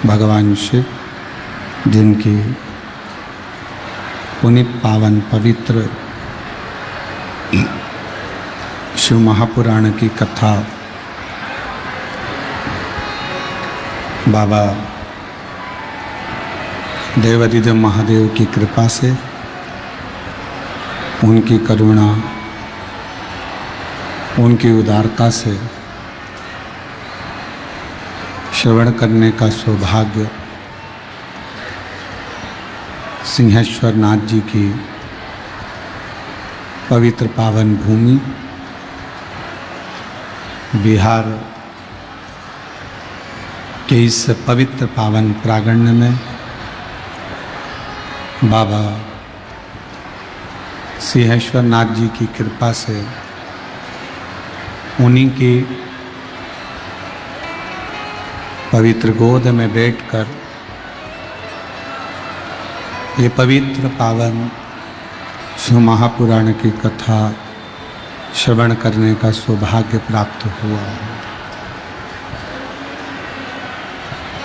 भगवान शिव, जिनकी पुनीत पावन पवित्र शिव महापुराण की कथा बाबा देवाधिदेव महादेव की कृपा से, उनकी करुणा, उनकी उदारता से श्रवण करने का सौभाग्य सिंहेश्वर नाथ जी की पवित्र पावन भूमि बिहार के इस पवित्र पावन प्रांगण में बाबा सिंहेश्वर नाथ जी की कृपा से उन्हीं की पवित्र गोद में बैठकर ये पवित्र पावन शिव महापुराण की कथा श्रवण करने का सौभाग्य प्राप्त हुआ।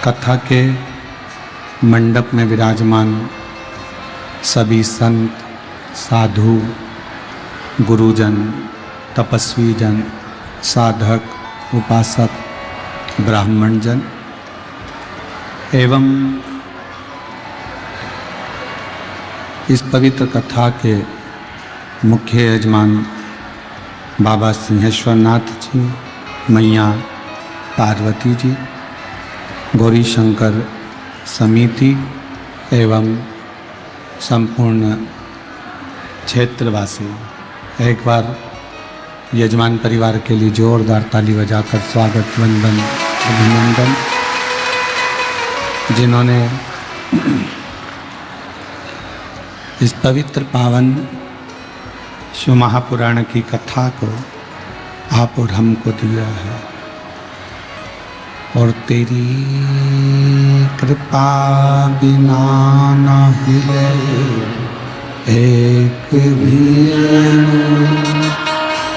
कथा के मंडप में विराजमान सभी संत, साधु, गुरुजन, तपस्वी जन, साधक, उपासक, ब्राह्मण जन एवं इस पवित्र कथा के मुख्य यजमान बाबा सिंहेश्वर नाथ जी, मैया पार्वती जी, गौरी शंकर समिति एवं संपूर्ण क्षेत्रवासी एक बार यजमान परिवार के लिए जोरदार ताली बजाकर स्वागत, वंदन, अभिनंदन। जिन्होंने इस पवित्र पावन शिव महापुराण की कथा को आप और हमको दिया है, और तेरी कृपा बिना न हिले एक भी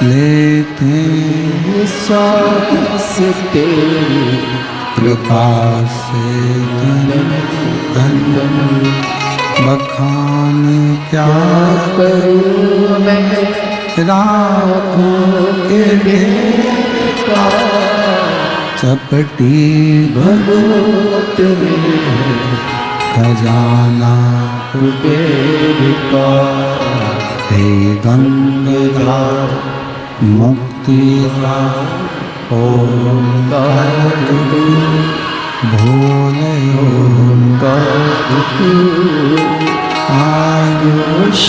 लेते सांस तेरी कृपा से बखान क्या करूँ मैं राखों के बेटा, चपटी भगवत में खजाना बेटा, हे गंगाधर मुक्ति ओंकार भोले ओंकार आयुष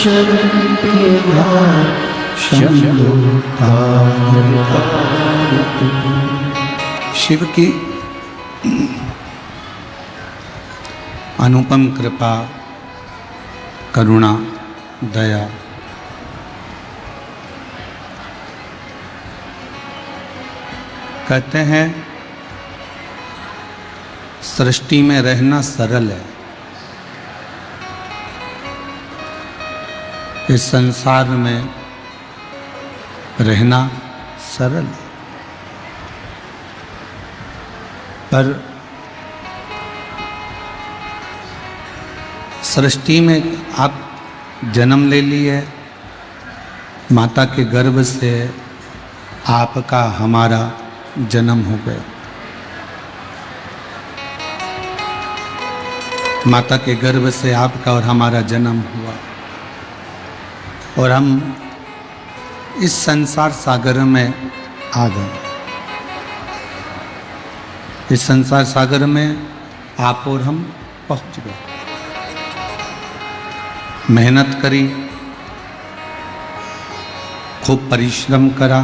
शंभु। शिव की अनुपम कृपा, करुणा, दया कहते हैं सृष्टि में रहना सरल है। इस संसार में रहना सरल है, पर सृष्टि में आप जन्म ले लिए, माता के गर्भ से आपका हमारा जन्म हो गया। माता के गर्भ से आपका और हमारा जन्म हुआ, और हम इस संसार सागर में आ गए। इस संसार सागर में आप और हम पहुंच गए। मेहनत करी, खूब परिश्रम करा,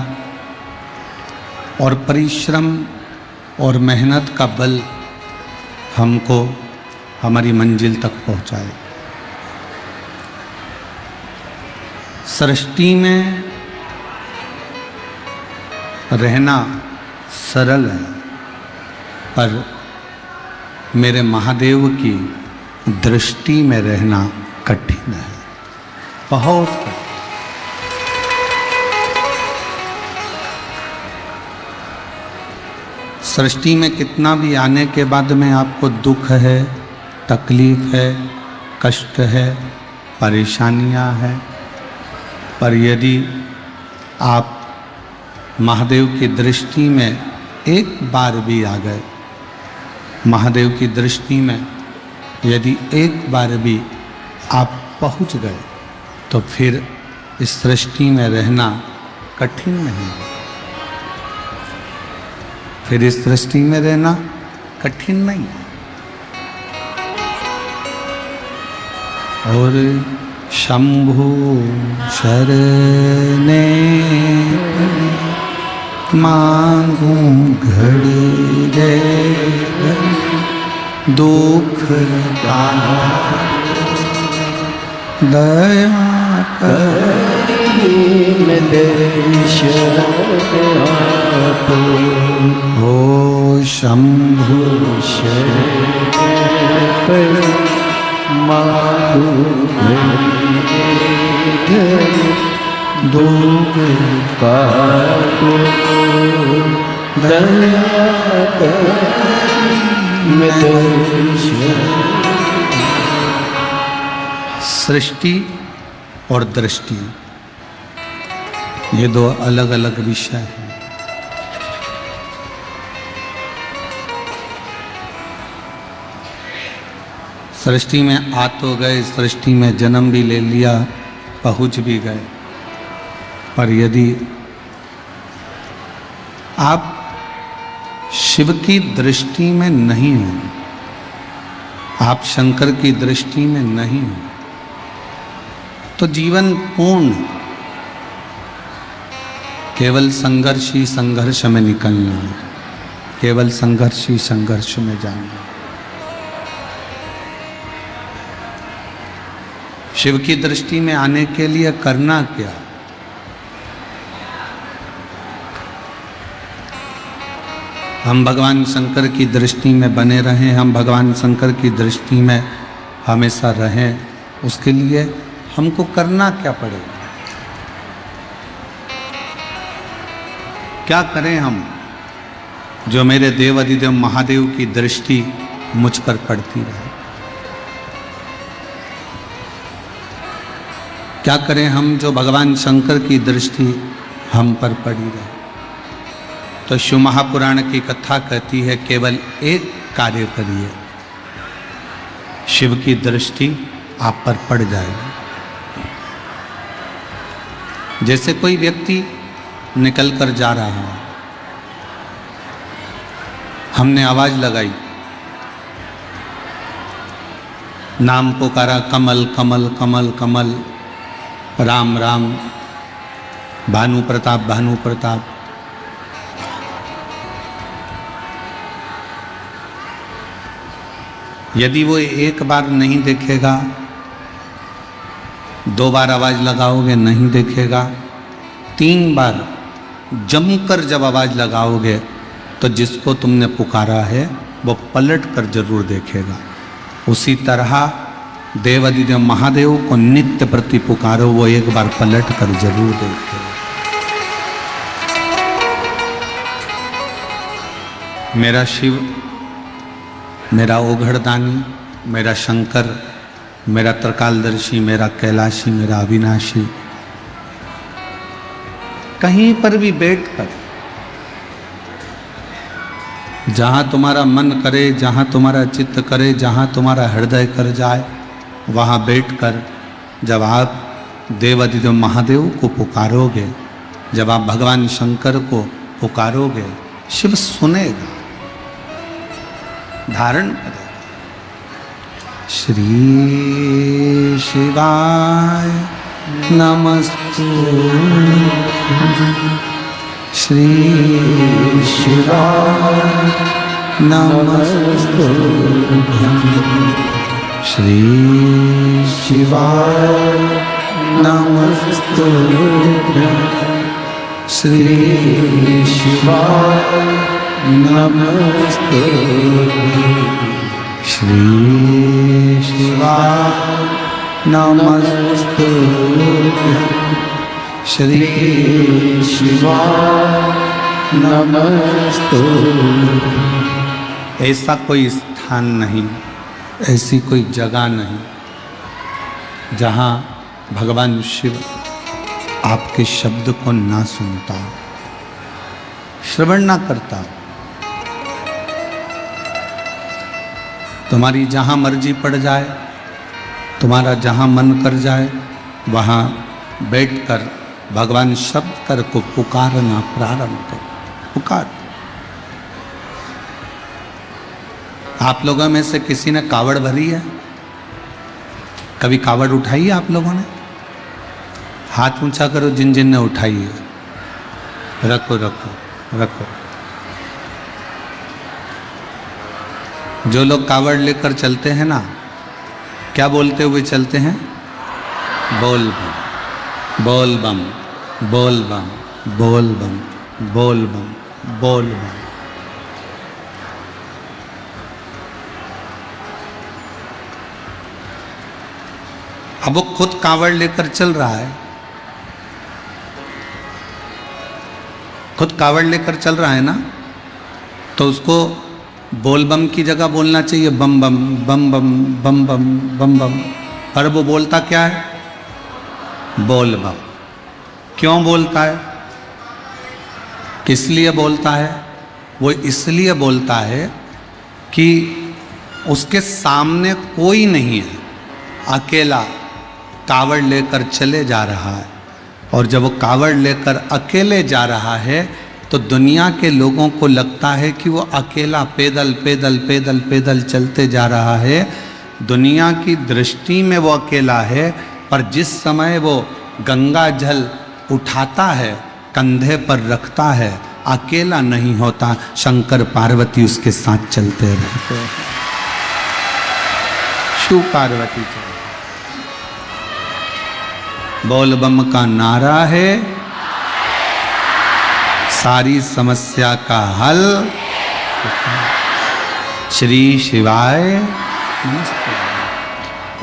और परिश्रम और मेहनत का बल हमको हमारी मंजिल तक पहुंचाए। सृष्टि में रहना सरल है, पर मेरे महादेव की दृष्टि में रहना कठिन है, बहुत कठिन। सृष्टि में कितना भी आने के बाद में आपको दुख है, तकलीफ है, कष्ट है, परेशानियां हैं, पर यदि आप महादेव की दृष्टि में एक बार भी आ गए, महादेव की दृष्टि में यदि एक बार भी आप पहुंच गए, तो फिर इस सृष्टि में रहना कठिन नहीं है। फिर इस सृष्टि में रहना कठिन नहीं है। और शंभु शरणे मांगू घड़ी रे दुख का दया करी में दर्शन आपो हो शंभु शरण मांगू दुख का दया करी में दर्शन। सृष्टि और दृष्टि ये दो अलग अलग विषय हैं। सृष्टि में आ तो गए, सृष्टि में जन्म भी ले लिया, पहुंच भी गए, पर यदि आप शिव की दृष्टि में नहीं हो, आप शंकर की दृष्टि में नहीं हो, तो जीवन पूर्ण केवल संघर्ष ही संघर्ष में निकलना है, केवल संघर्ष ही संघर्ष में जाना। शिव की दृष्टि में आने के लिए करना क्या? हम भगवान शंकर की दृष्टि में बने रहें, हम भगवान शंकर की दृष्टि में हमेशा रहें, उसके लिए हमको करना क्या पड़ेगा? क्या करें हम जो मेरे देव अधिदेव महादेव की दृष्टि मुझ पर पड़ती रहे? क्या करें हम जो भगवान शंकर की दृष्टि हम पर पड़ी रहे? तो शिव महापुराण की कथा कहती है केवल एक कार्य करिए, शिव की दृष्टि आप पर पड़ जाएगी। जैसे कोई व्यक्ति निकल कर जा रहा है, हमने आवाज लगाई, नाम पुकारा, कमल कमल कमल कमल, राम राम, भानु प्रताप भानु प्रताप। यदि वो एक बार नहीं देखेगा, दो बार आवाज लगाओगे नहीं देखेगा, तीन बार जमकर जब आवाज लगाओगे तो जिसको तुमने पुकारा है वो पलट कर जरूर देखेगा। उसी तरह देव अधिदेव महादेव को नित्य प्रति पुकारो, वो एक बार पलट कर जरूर देखेगा। मेरा शिव, मेरा ओघड़दानी, मेरा शंकर, मेरा त्रिकालदर्शी, मेरा कैलाशी, मेरा अविनाशी, कहीं पर भी बैठकर, जहां तुम्हारा मन करे, जहां तुम्हारा चित्त करे, जहां तुम्हारा हृदय कर जाए, वहां बैठकर जब आप देव अधिदेव महादेव को पुकारोगे, जब आप भगवान शंकर को पुकारोगे, शिव सुनेगा, धारण करेगा। श्री शिवाय नमस्तु, श्री शिवाय नमस्तु, श्री शिवाय नमस्तु, श्री शिवाय नमस्तु, श्री शिवाय नमस्तु, श्री शिवाय नमस्तुते। ऐसा कोई स्थान नहीं, ऐसी कोई जगह नहीं जहाँ भगवान शिव आपके शब्द को ना सुनता, श्रवण ना करता। तुम्हारी जहाँ मर्जी पड़ जाए, तुम्हारा जहाँ मन कर जाए, वहाँ बैठकर भगवान शब्द कर को पुकारना प्रारंभ करो। पुकार। आप लोगों में से किसी ने कावड़ भरी है? कभी कावड़ उठाई है आप लोगों ने? हाथ ऊंचा करो जिन जिन ने उठाई है। रखो रखो रखो। जो लोग कावड़ लेकर चलते हैं ना, क्या बोलते हुए चलते हैं? बोल बम, बोल बम, बोल बम, बोल बम, बोल बम, बोल बम। अब वो खुद कावड़ लेकर चल रहा है, खुद कावड़ लेकर चल रहा है ना, तो उसको बोल बम की जगह बोलना चाहिए बम बम बम बम बम बम बम बम। पर वो बोलता क्या है? बोल बम। क्यों बोलता है? किस लिए बोलता है? वो इसलिए बोलता है कि उसके सामने कोई नहीं है, अकेला कावड़ लेकर चले जा रहा है। और जब वो कावड़ लेकर अकेले जा रहा है तो दुनिया के लोगों को लगता है कि वो अकेला पैदल पैदल पैदल पैदल चलते जा रहा है। दुनिया की दृष्टि में वो अकेला है, पर जिस समय वो गंगा जल उठाता है, कंधे पर रखता है, अकेला नहीं होता, शंकर पार्वती उसके साथ चलते रहते हैं। शिव पार्वती चलते। बोल बम का नारा है सारी समस्या का हल। श्री शिवाय नमस्ते।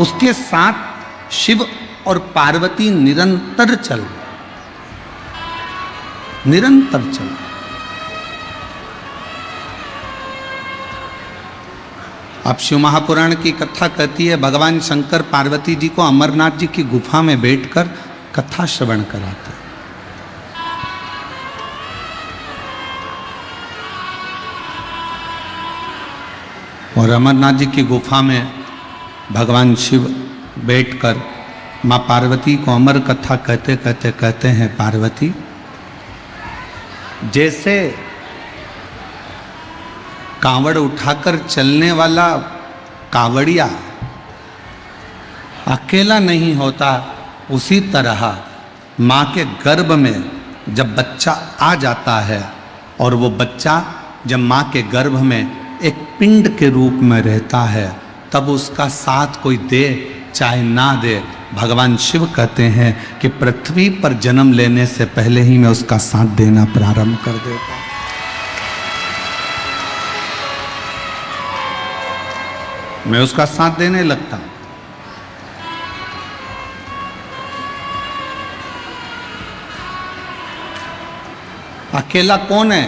उसके साथ शिव और पार्वती निरंतर चल, निरंतर चल। अब शिव महापुराण की कथा कहती है भगवान शंकर पार्वती जी को अमरनाथ जी की गुफा में बैठकर कथा श्रवण कराते। और अमरनाथ जी की गुफा में भगवान शिव बैठकर माँ पार्वती को अमर कथा कहते कहते कहते हैं, पार्वती जैसे कांवड़ उठाकर चलने वाला कांवड़िया अकेला नहीं होता, उसी तरह माँ के गर्भ में जब बच्चा आ जाता है और वो बच्चा जब माँ के गर्भ में एक पिंड के रूप में रहता है, तब उसका साथ कोई दे चाहे ना दे, भगवान शिव कहते हैं कि पृथ्वी पर जन्म लेने से पहले ही मैं उसका साथ देना प्रारंभ कर देता हूं। मैं उसका साथ देने लगता हूं। अकेला कौन है?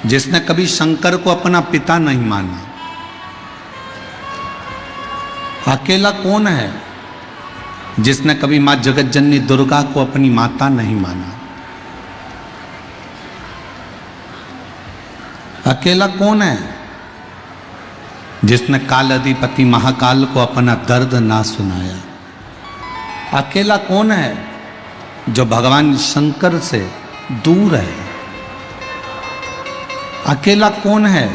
जिसने कभी शंकर को अपना पिता नहीं माना। अकेला कौन है? जिसने कभी मां जगतजननी दुर्गा को अपनी माता नहीं माना। अकेला कौन है? जिसने काल अधिपति महाकाल को अपना दर्द ना सुनाया। अकेला कौन है? जो भगवान शंकर से दूर है। अकेला कौन है?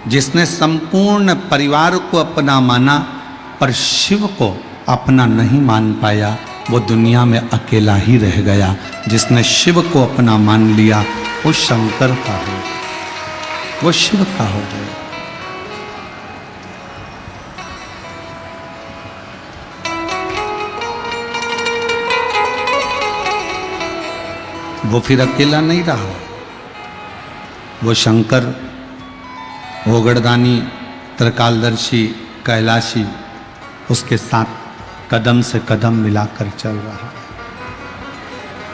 जिसने संपूर्ण परिवार को अपना माना पर शिव को अपना नहीं मान पाया, वो दुनिया में अकेला ही रह गया। जिसने शिव को अपना मान लिया वो शंकर का हो, वो शिव का हो गया। वो फिर अकेला नहीं रहा। वो शंकर, ओगड़दानी, त्रिकालदर्शी, कैलाशी उसके साथ कदम से कदम मिलाकर चल रहा।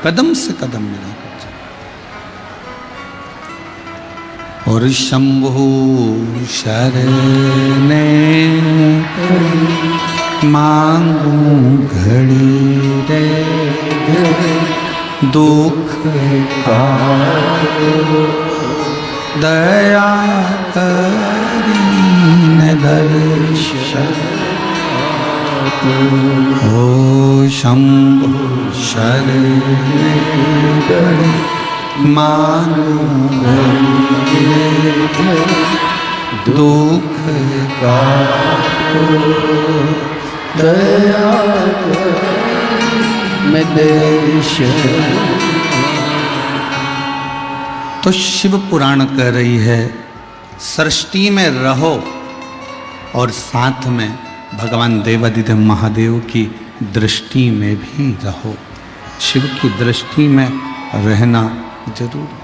कदम से कदम मिलाकर चले। और शंभु शरणे मांगू घड़ी रे दुख का दया करीन दर्शन। ओ शंभु शरणे मांगू दुख का दया में दर्शन। तो शिव पुराण कह रही है सृष्टि में रहो और साथ में भगवान देवादिदेव महादेव की दृष्टि में भी रहो। शिव की दृष्टि में रहना जरूरी।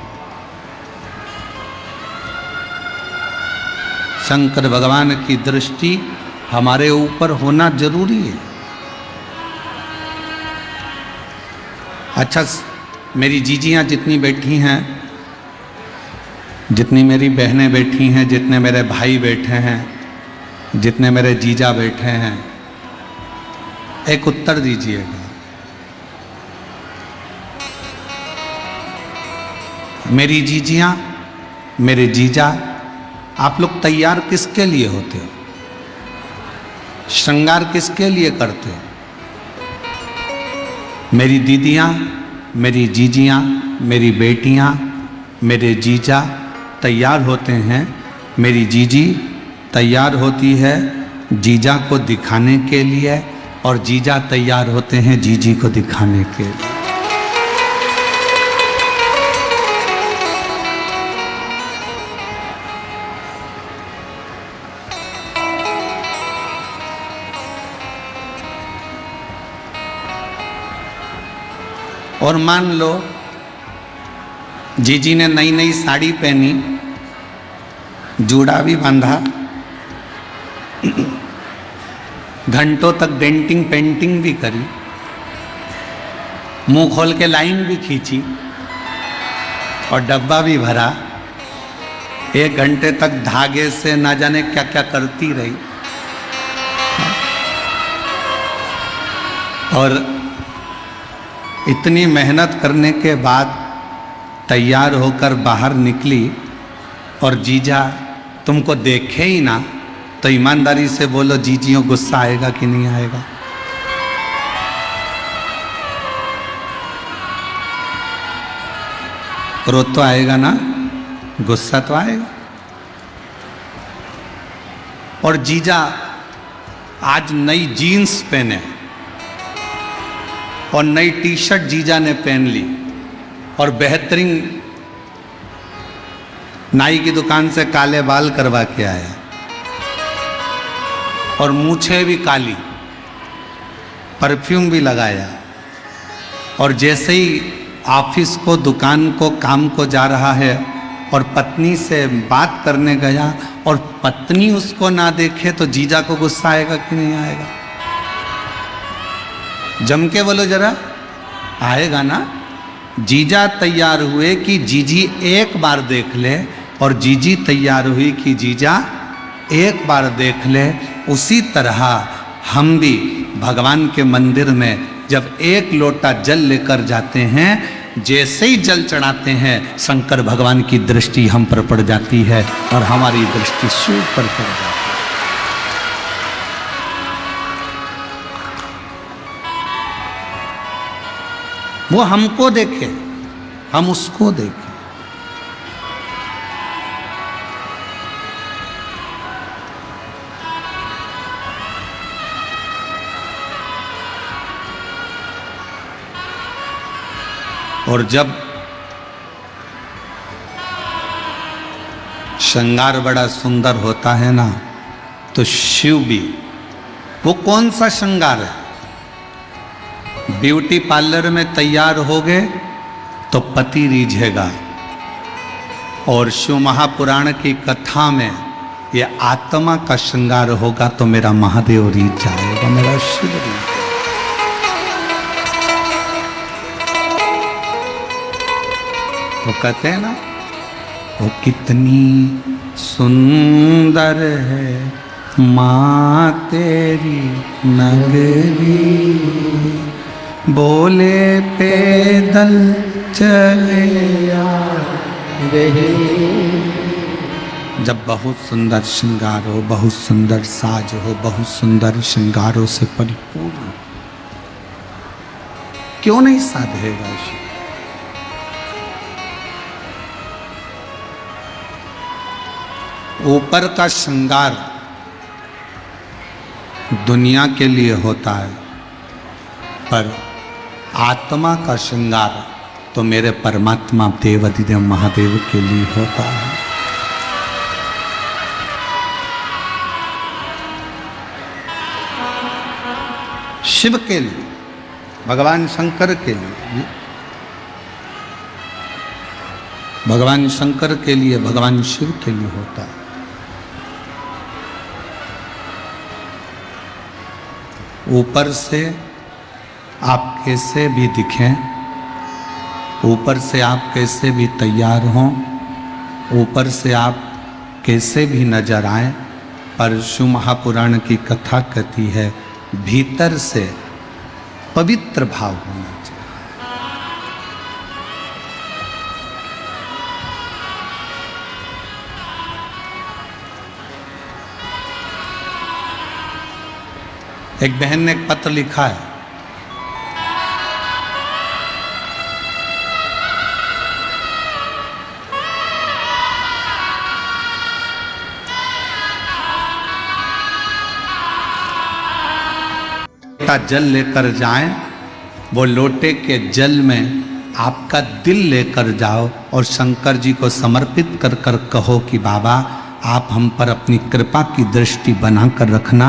शंकर भगवान की दृष्टि हमारे ऊपर होना जरूरी है। अच्छा, मेरी जीजियाँ जितनी बैठी हैं, जितनी मेरी बहनें बैठी हैं, जितने मेरे भाई बैठे हैं, जितने मेरे जीजा बैठे हैं, एक उत्तर दीजिएगा। मेरी जीजियाँ, मेरे जीजा, आप लोग तैयार किसके लिए होते हो? श्रृंगार किसके लिए करते हो? मेरी दीदियाँ, मेरी जीजियाँ, मेरी बेटियाँ, मेरे जीजा तैयार होते हैं। मेरी जीजी तैयार होती है जीजा को दिखाने के लिए और जीजा तैयार होते हैं जीजी को दिखाने के लिए। और मान लो जीजी ने नई नई साड़ी पहनी, जूड़ा भी बांधा, घंटों तक डेंटिंग पेंटिंग भी करी, मुंह खोल के लाइन भी खींची और डब्बा भी भरा, 1 घंटे तक धागे से ना जाने क्या क्या करती रही और इतनी मेहनत करने के बाद तैयार होकर बाहर निकली और जीजा तुमको देखे ही ना, तो ईमानदारी से बोलो जीजियों गुस्सा आएगा कि नहीं आएगा? क्रोध तो आएगा ना, गुस्सा तो आएगा। और जीजा आज नई जीन्स पहने और नई टी शर्ट जीजा ने पहन ली और बेहतरीन नाई की दुकान से काले बाल करवा के आया और मूछें भी काली, परफ्यूम भी लगाया और जैसे ही ऑफिस को, दुकान को, काम को जा रहा है और पत्नी से बात करने गया और पत्नी उसको ना देखे तो जीजा को गुस्सा आएगा कि नहीं आएगा? जम के बोलो जरा, आएगा ना? जीजा तैयार हुए कि जीजी एक बार देख ले और जीजी तैयार हुई कि जीजा एक बार देख ले। उसी तरह हम भी भगवान के मंदिर में जब 1 लोटा जल लेकर जाते हैं, जैसे ही जल चढ़ाते हैं शंकर भगवान की दृष्टि हम पर पड़ जाती है और हमारी दृष्टि शिव पर पड़ जाती है। वो हमको देखे, हम उसको देखें। और जब श्रृंगार बड़ा सुंदर होता है ना, तो शिव भी, वो कौन सा श्रृंगार है? ब्यूटी पार्लर में तैयार हो गए तो पति रीझेगा और शिव महापुराण की कथा में ये आत्मा का श्रृंगार होगा तो मेरा महादेव रीझ जाएगा, मेरा शिव रीझ। वो कहते हैं ना, वो कितनी सुंदर है माँ तेरी नगरी, बोले पैदल चले रहे। जब बहुत सुंदर श्रृंगार हो, बहुत सुंदर साज हो, बहुत सुंदर श्रृंगारों से परिपूर्ण, क्यों नहीं साधेगा शिव? ऊपर का श्रृंगार दुनिया के लिए होता है, पर आत्मा का श्रृंगार तो मेरे परमात्मा देवाधिदेव महादेव के लिए होता है। शिव के लिए, भगवान शंकर के लिए, भगवान शंकर के लिए, भगवान शिव के लिए होता है। ऊपर से आप कैसे भी दिखें, ऊपर से आप कैसे भी तैयार हों, ऊपर से आप कैसे भी नजर आए, पर शिव महापुराण की कथा कहती है भीतर से पवित्र भाव होना चाहिए। एक बहन ने एक पत्र लिखा है, जल लेकर जाएं, वो लोटे के जल में आपका दिल लेकर जाओ और शंकर जी को समर्पित कर कर कहो कि बाबा आप हम पर अपनी कृपा की दृष्टि बनाकर रखना।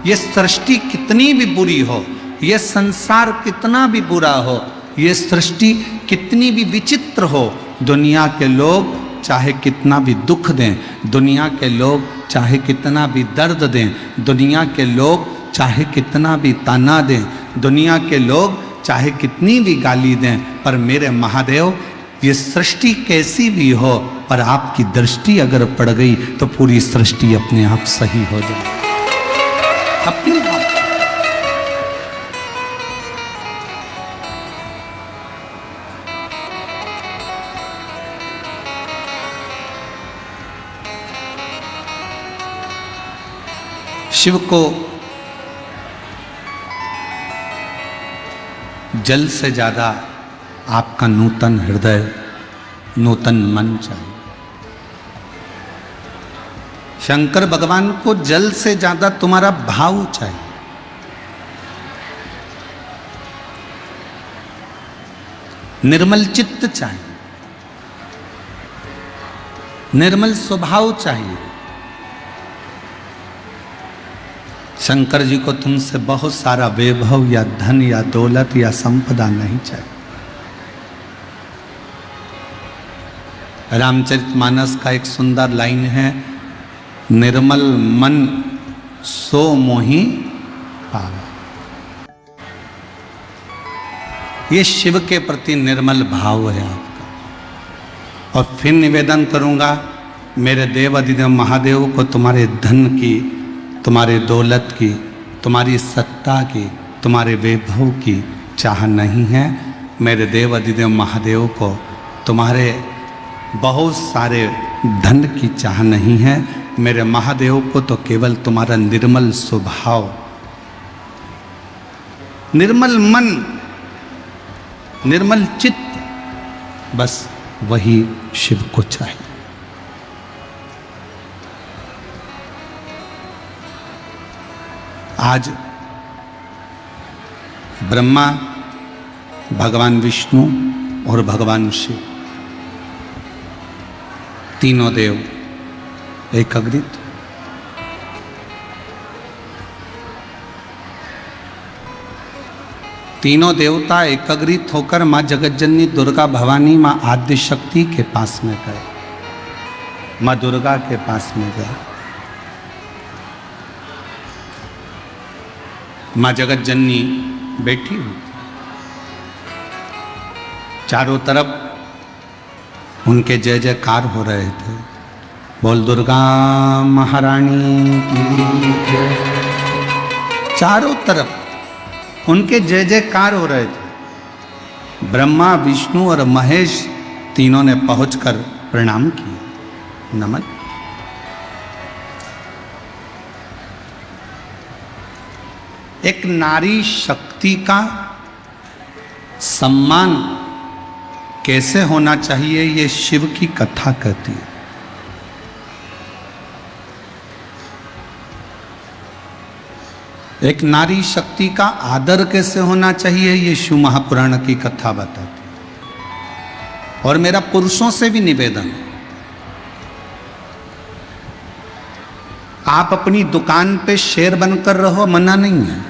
ये सृष्टि कितनी भी बुरी हो, ये संसार कितना भी बुरा हो, ये सृष्टि कितनी भी विचित्र हो, दुनिया के लोग चाहे कितना भी दुख दें, दुनिया के लोग चाहे कितना भी दर्द दें, दुनिया के लोग चाहे कितना भी ताना दें, दुनिया के लोग चाहे कितनी भी गाली दें, पर मेरे महादेव ये सृष्टि कैसी भी हो, पर आपकी दृष्टि अगर पड़ गई तो पूरी सृष्टि अपने आप सही हो जाए। अपने आप शिव को जल से ज्यादा आपका नूतन हृदय, नूतन मन चाहिए। शंकर भगवान को जल से ज्यादा तुम्हारा भाव चाहिए। निर्मल चित्त चाहिए, निर्मल स्वभाव चाहिए। शंकर जी को तुमसे बहुत सारा वैभव या धन या दौलत या संपदा नहीं चाहिए। रामचरितमानस का एक सुंदर लाइन है, निर्मल मन सो मोहि पावा। ये शिव के प्रति निर्मल भाव है आपका। और फिर निवेदन करूंगा, मेरे देव अधिदेव महादेव को तुम्हारे धन की, तुम्हारे दौलत की, तुम्हारी सत्ता की, तुम्हारे वैभव की चाह नहीं है। मेरे देव अधिदेव महादेव को तुम्हारे बहुत सारे धन की चाह नहीं है। मेरे महादेव को तो केवल तुम्हारा निर्मल स्वभाव, निर्मल मन, निर्मल चित्त, बस वही शिव को चाहिए। आज ब्रह्मा, भगवान विष्णु और भगवान शिव तीनों देव एकाग्रित, तीनों देवता एकाग्रित होकर माँ जगतजननी दुर्गा भवानी, माँ आद्य शक्ति के पास में गए, माँ दुर्गा के पास में गए। माँ जगतजननी बैठी हुई, चारों तरफ उनके जय जयकार हो रहे थे। बोल दुर्गा महारानी की। चारों तरफ उनके जय जयकार हो रहे थे। ब्रह्मा, विष्णु और महेश तीनों ने पहुंचकर प्रणाम किया, नमन। एक नारी शक्ति का सम्मान कैसे होना चाहिए, ये शिव की कथा कहती है। एक नारी शक्ति का आदर कैसे होना चाहिए, ये शिव महापुराण की कथा बताती है। और मेरा पुरुषों से भी निवेदन है, आप अपनी दुकान पे शेर बनकर रहो, मना नहीं है।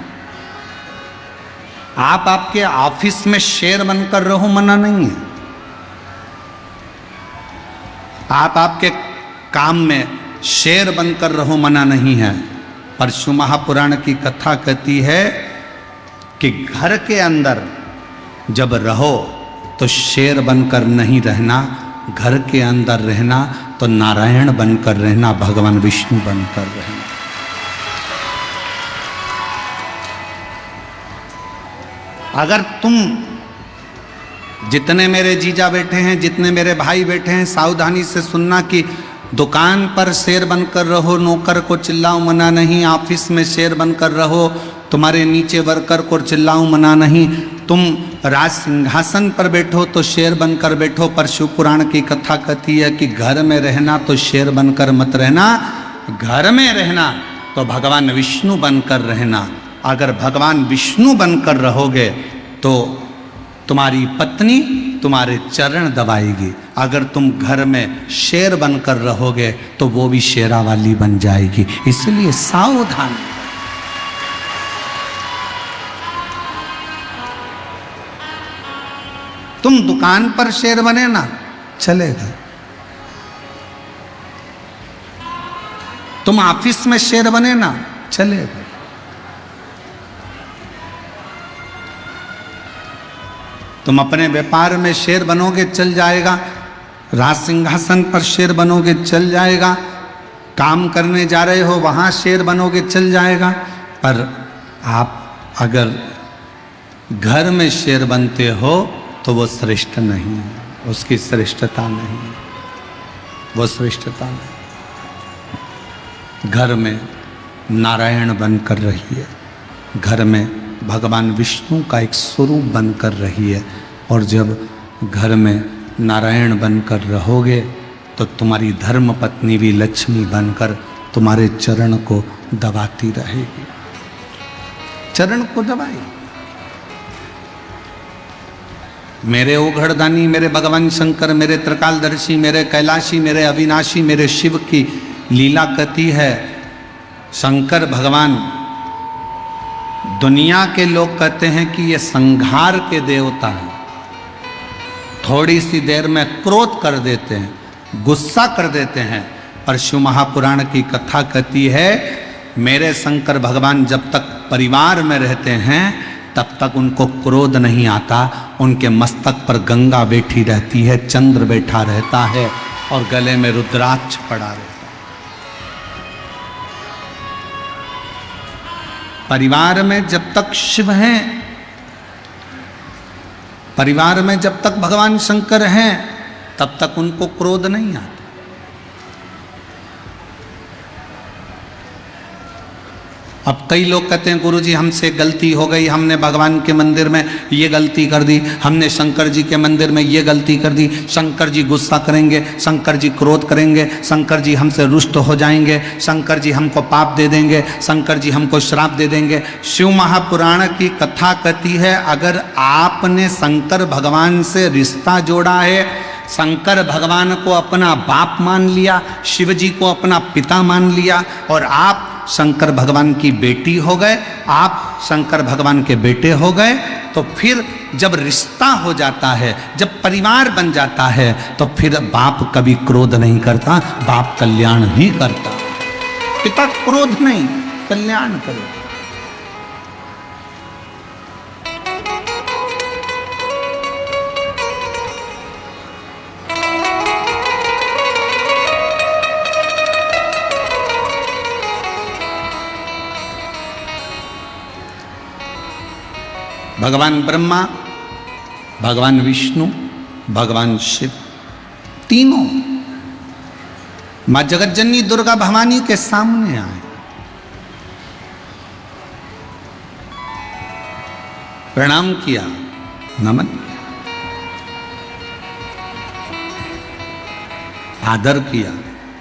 आप आपके ऑफिस में शेर बनकर रहो, मना नहीं है। आप आपके काम में शेर बनकर रहो, मना नहीं है। पर शिव महापुराण की कथा कहती है कि घर के अंदर जब रहो तो शेर बनकर नहीं रहना, घर के अंदर रहना तो नारायण बनकर रहना, भगवान विष्णु बनकर रहना। अगर तुम, जितने मेरे जीजा बैठे हैं, जितने मेरे भाई बैठे हैं, सावधानी से सुनना कि दुकान पर शेर बनकर रहो, नौकर को चिल्लाओ, मना नहीं। ऑफिस में शेर बनकर रहो, तुम्हारे नीचे वर्कर को चिल्लाओ, मना नहीं। तुम राज सिंहासन पर बैठो तो शेर बनकर बैठो, पर शिव पुराण की कथा कहती है कि घर में रहना तो शेर बनकर मत रहना, घर में रहना तो भगवान विष्णु बनकर रहना। अगर भगवान विष्णु बनकर रहोगे तो तुम्हारी पत्नी तुम्हारे चरण दबाएगी। अगर तुम घर में शेर बनकर रहोगे तो वो भी शेरा वाली बन जाएगी। इसलिए सावधान। तुम दुकान पर शेर बने ना, चलेगा। तुम ऑफिस में शेर बने ना, चलेगा। तुम अपने व्यापार में शेर बनोगे, चल जाएगा। राज सिंहासन पर शेर बनोगे, चल जाएगा। काम करने जा रहे हो, वहाँ शेर बनोगे, चल जाएगा। पर आप अगर घर में शेर बनते हो तो वो श्रेष्ठ नहीं है, उसकी श्रेष्ठता नहीं है, वो श्रेष्ठता नहीं। घर में नारायण बनकर रहिए, घर में भगवान विष्णु का एक स्वरूप बनकर रहिए। और जब घर में नारायण बनकर रहोगे तो तुम्हारी धर्म पत्नी भी लक्ष्मी बनकर तुम्हारे चरण को दबाती रहेगी, चरण को दबाई। मेरे ओघड़दानी, मेरे भगवान शंकर, मेरे त्रिकालदर्शी, मेरे कैलाशी, मेरे अविनाशी, मेरे शिव की लीला कहती है। शंकर भगवान, दुनिया के लोग कहते हैं कि ये संहार के देवता हैं, थोड़ी सी देर में क्रोध कर देते हैं, गुस्सा कर देते हैं। पर शिव महापुराण की कथा कहती है मेरे शंकर भगवान जब तक परिवार में रहते हैं तब तक उनको क्रोध नहीं आता। उनके मस्तक पर गंगा बैठी रहती है, चंद्र बैठा रहता है और गले में रुद्राक्ष पड़ा रहता है। परिवार में जब तक शिव हैं, परिवार में जब तक भगवान शंकर हैं, तब तक उनको क्रोध नहीं आता। अब कई लोग कहते हैं गुरुजी हमसे गलती हो गई, हमने भगवान के मंदिर में ये गलती कर दी, हमने शंकर जी के मंदिर में ये गलती कर दी, शंकर जी गुस्सा करेंगे, शंकर जी क्रोध करेंगे, शंकर जी हमसे रुष्ट हो जाएंगे, शंकर जी हमको पाप दे देंगे, शंकर जी हमको श्राप दे देंगे। शिव महापुराण की कथा कहती है अगर आपने शंकर भगवान से रिश्ता जोड़ा है, शंकर भगवान को अपना बाप मान लिया, शिव जी को अपना पिता मान लिया और आप शंकर भगवान की बेटी हो गए, आप शंकर भगवान के बेटे हो गए, तो फिर जब रिश्ता हो जाता है, जब परिवार बन जाता है, तो फिर बाप कभी क्रोध नहीं करता, बाप कल्याण ही करता। पिता क्रोध नहीं, कल्याण करे। भगवान ब्रह्मा, भगवान विष्णु, भगवान शिव, तीनों मां जगतजननी दुर्गा भवानी के सामने आए। प्रणाम किया, नमन किया, आदर किया,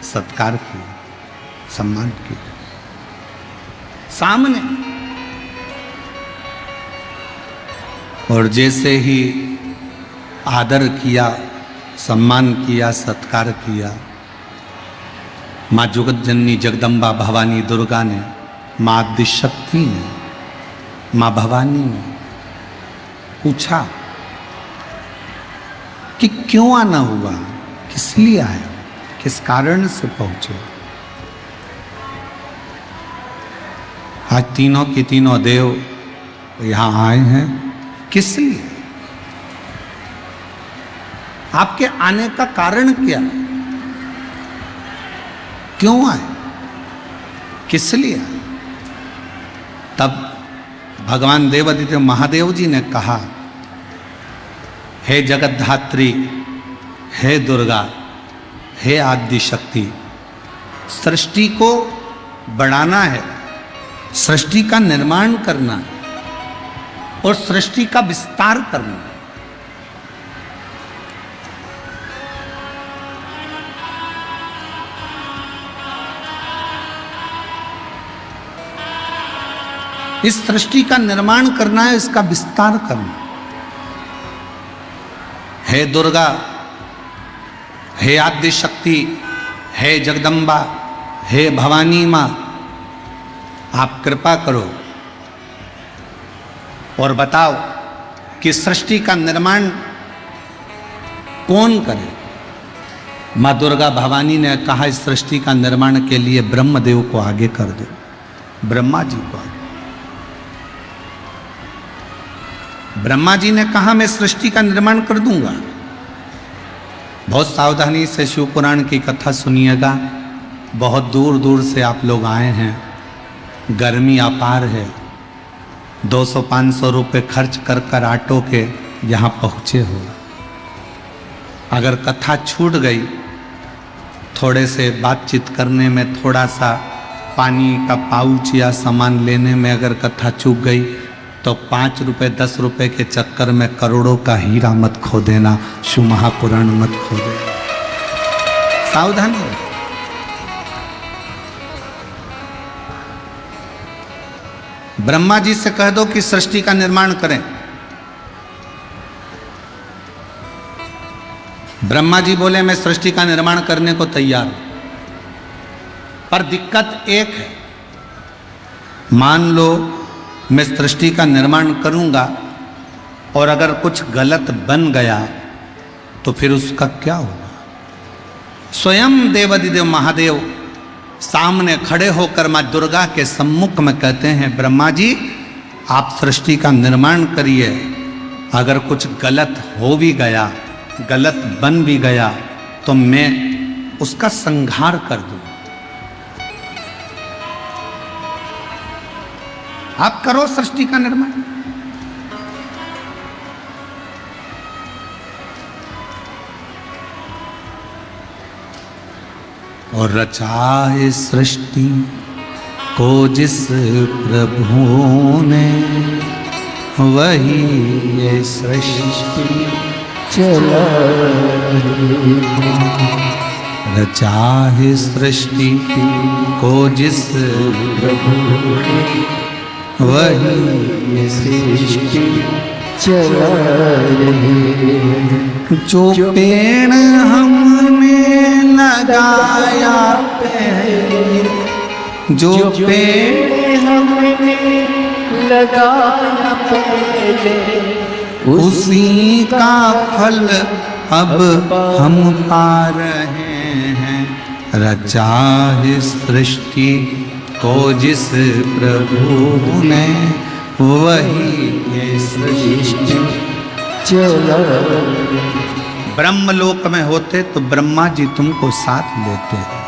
सत्कार किया, सम्मान किया सामने। और जैसे ही आदर किया, सम्मान किया, सत्कार किया, माँ जगतजननी जगदम्बा भवानी दुर्गा ने, माँ आदिशक्ति ने, माँ भवानी ने पूछा कि क्यों आना हुआ, किस लिए आए, किस कारण से पहुंचे। आज तीनों की तीनों देव यहां आए हैं, किस लिए? आपके आने का कारण क्या है? क्यों आए, किस लिए आए? तब भगवान देवादिदेव महादेव जी ने कहा, हे जगतधात्री, हे दुर्गा, हे आदि शक्ति, सृष्टि को बढ़ाना है, सृष्टि का निर्माण करना है और सृष्टि का विस्तार करना है। इस सृष्टि का निर्माण करना है, इसका विस्तार करना है। हे दुर्गा, हे आद्य शक्ति, हे जगदम्बा, हे भवानी मां, आप कृपा करो और बताओ कि सृष्टि का निर्माण कौन करे। मां दुर्गा भवानी ने कहा, इस सृष्टि का निर्माण के लिए ब्रह्मदेव को आगे कर दो, ब्रह्मा जी को आगे। ब्रह्मा जी ने कहा, मैं सृष्टि का निर्माण कर दूंगा। बहुत सावधानी से शिव पुराण की कथा सुनिएगा। बहुत दूर दूर से आप लोग आए हैं, गर्मी अपार है, 200-500 रुपये खर्च कर कर ऑटो के यहाँ पहुँचे हो। अगर कथा छूट गई, थोड़े से बातचीत करने में, थोड़ा सा पानी का पाउच या सामान लेने में अगर कथा चूक गई, तो 5 रुपये 10 रुपये के चक्कर में करोड़ों का हीरा मत खो देना, शिव महापुराण मत खो देना। सावधानी। ब्रह्मा जी से कह दो कि सृष्टि का निर्माण करें। ब्रह्मा जी बोले, मैं सृष्टि का निर्माण करने को तैयार हूं, पर दिक्कत एक है। मान लो मैं सृष्टि का निर्माण करूंगा और अगर कुछ गलत बन गया तो फिर उसका क्या होगा? स्वयं देवादिदेव महादेव सामने खड़े होकर मां दुर्गा के सम्मुख में कहते हैं, ब्रह्मा जी आप सृष्टि का निर्माण करिए, अगर कुछ गलत हो भी गया, गलत बन भी गया, तो मैं उसका संहार कर दूं। आप करो सृष्टि का निर्माण। और रचा है सृष्टि को जिस प्रभु ने, वही ये सृष्टि चला रचा है सृष्टि को जिस प्रभु ने, वही ये सृष्टि चला रहे। जो पेड़ हमने लगाया पहले, जो पेड़ हमने लगाया पहले, उसी का फल अब हम पा रहे हैं। रचा है सृष्टि को जिस प्रभु ने, वही ये सृष्टि चला। ब्रह्मलोक में होते तो ब्रह्मा जी तुमको साथ लेते हैं,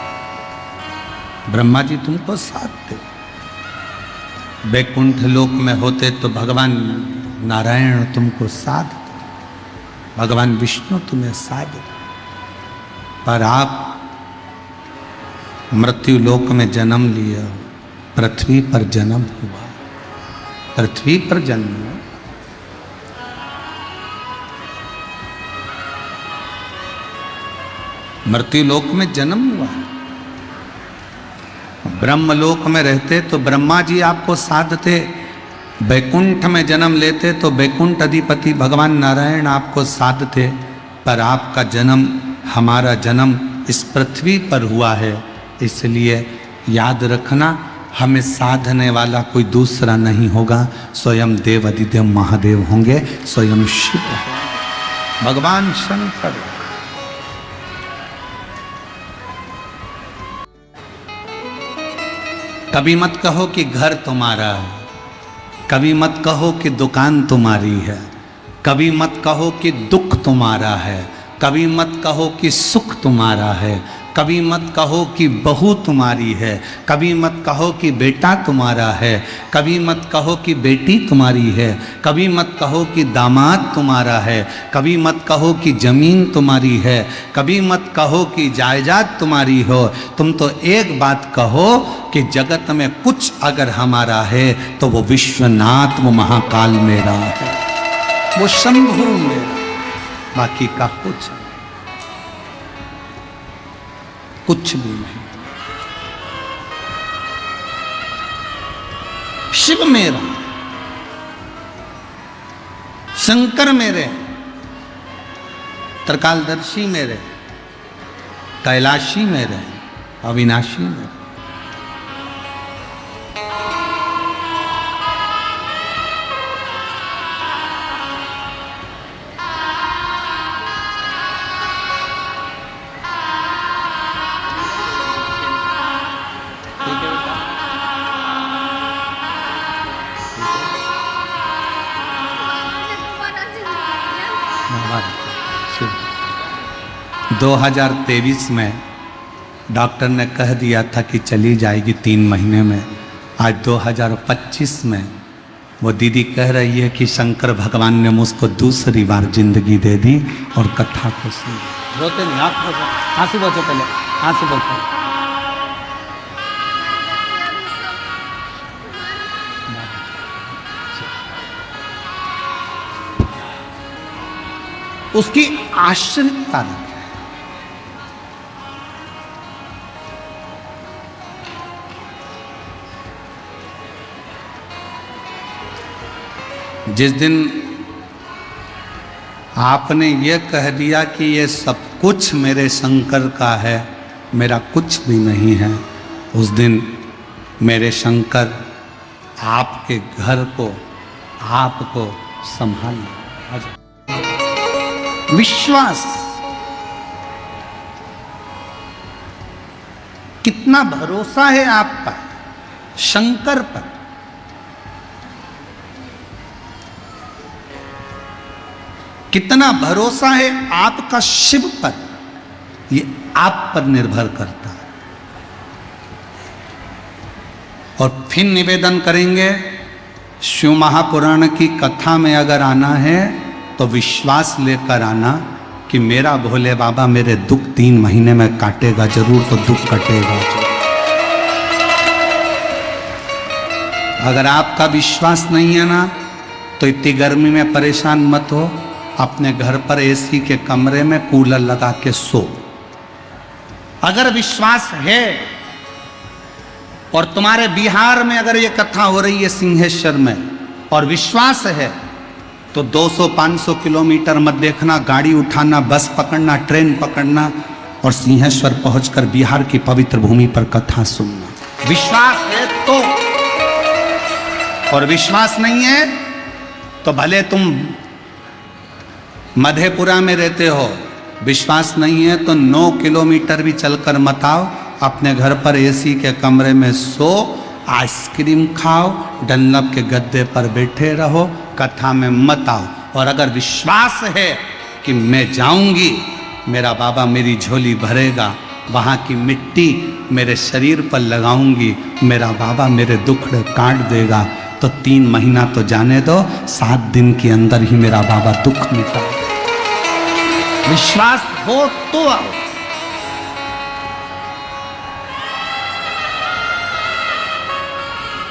ब्रह्मा जी तुमको साथ देते। वैकुंठ लोक में होते तो भगवान नारायण तुमको साध दे, भगवान विष्णु तुम्हें साध दे, पर आप मृत्यु लोक में जन्म लिया, पृथ्वी पर जन्म हुआ, पृथ्वी पर जन्म हुआ। मृत्यु लोक में जन्म हुआ। ब्रह्मलोक में रहते तो ब्रह्मा जी आपको साधते, बैकुंठ में जन्म लेते तो बैकुंठ अधिपति भगवान नारायण आपको साधते, पर आपका जन्म, हमारा जन्म इस पृथ्वी पर हुआ है, इसलिए याद रखना हमें साधने वाला कोई दूसरा नहीं होगा, स्वयं देव अधिदेव महादेव होंगे, स्वयं शिव होंगे, भगवान शंकर। कभी मत कहो कि घर तुम्हारा है, कभी मत कहो कि दुकान तुम्हारी है, कभी मत कहो कि दुख तुम्हारा है, कभी मत कहो कि सुख तुम्हारा है, कभी मत कहो कि बहू तुम्हारी है, कभी मत कहो कि बेटा तुम्हारा है, कभी मत कहो कि बेटी तुम्हारी है, कभी मत कहो कि दामाद तुम्हारा है, कभी मत कहो कि जमीन तुम्हारी है, कभी मत कहो कि जायदाद तुम्हारी हो। तुम तो एक बात कहो कि जगत में कुछ अगर हमारा है तो वो विश्वनाथ, वो महाकाल मेरा है, वो शंभु मेरा, बाकी का कुछ कुछ भी नहीं। शिव मेरा, शंकर मेरे, त्रिकालदर्शी मेरे, कैलाशी मेरे, अविनाशी मेरे। शिव 2023 में डॉक्टर ने कह दिया था कि चली जाएगी 3 महीने में। आज 2025 में वो दीदी कह रही है कि शंकर भगवान ने मुझको दूसरी बार जिंदगी दे दी और कथा को सुन। रोते नहीं, आंसू बचो, पहले आंसू बचो। उसकी आश्रितता है। जिस दिन आपने ये कह दिया कि ये सब कुछ मेरे शंकर का है, मेरा कुछ भी नहीं है, उस दिन मेरे शंकर आपके घर को, आपको संभालना। विश्वास कितना भरोसा है आपका शंकर पर, कितना भरोसा है आपका शिव पर, ये आप पर निर्भर करता है। और फिर निवेदन करेंगे, शिव महापुराण की कथा में अगर आना है तो विश्वास लेकर आना कि मेरा भोले बाबा मेरे दुख 3 महीने में काटेगा जरूर, तो दुख कटेगा जरूर। अगर आपका विश्वास नहीं है ना तो इतनी गर्मी में परेशान मत हो, अपने घर पर एसी के कमरे में कूलर लगा के सो। अगर विश्वास है, और तुम्हारे बिहार में अगर ये कथा हो रही है सिंहेश्वर में, और विश्वास है, तो 200-500 किलोमीटर मत देखना, गाड़ी उठाना, बस पकड़ना, ट्रेन पकड़ना और सिंहेश्वर पहुंचकर बिहार की पवित्र भूमि पर कथा सुनना। विश्वास है तो, और विश्वास नहीं है तो भले तुम मधेपुरा में रहते हो, विश्वास नहीं है तो 9 किलोमीटर भी चलकर मत आओ, अपने घर पर एसी के कमरे में सो, आइसक्रीम खाओ, डनलप के गद्दे पर बैठे रहो, कथा में मत आओ। और अगर विश्वास है कि मैं जाऊंगी, मेरा बाबा मेरी झोली भरेगा, वहाँ की मिट्टी मेरे शरीर पर लगाऊंगी, मेरा बाबा मेरे दुख काट देगा, तो 3 महीना तो जाने दो, 7 दिन के अंदर ही मेरा बाबा दुख मिटा। विश्वास हो तो आओ।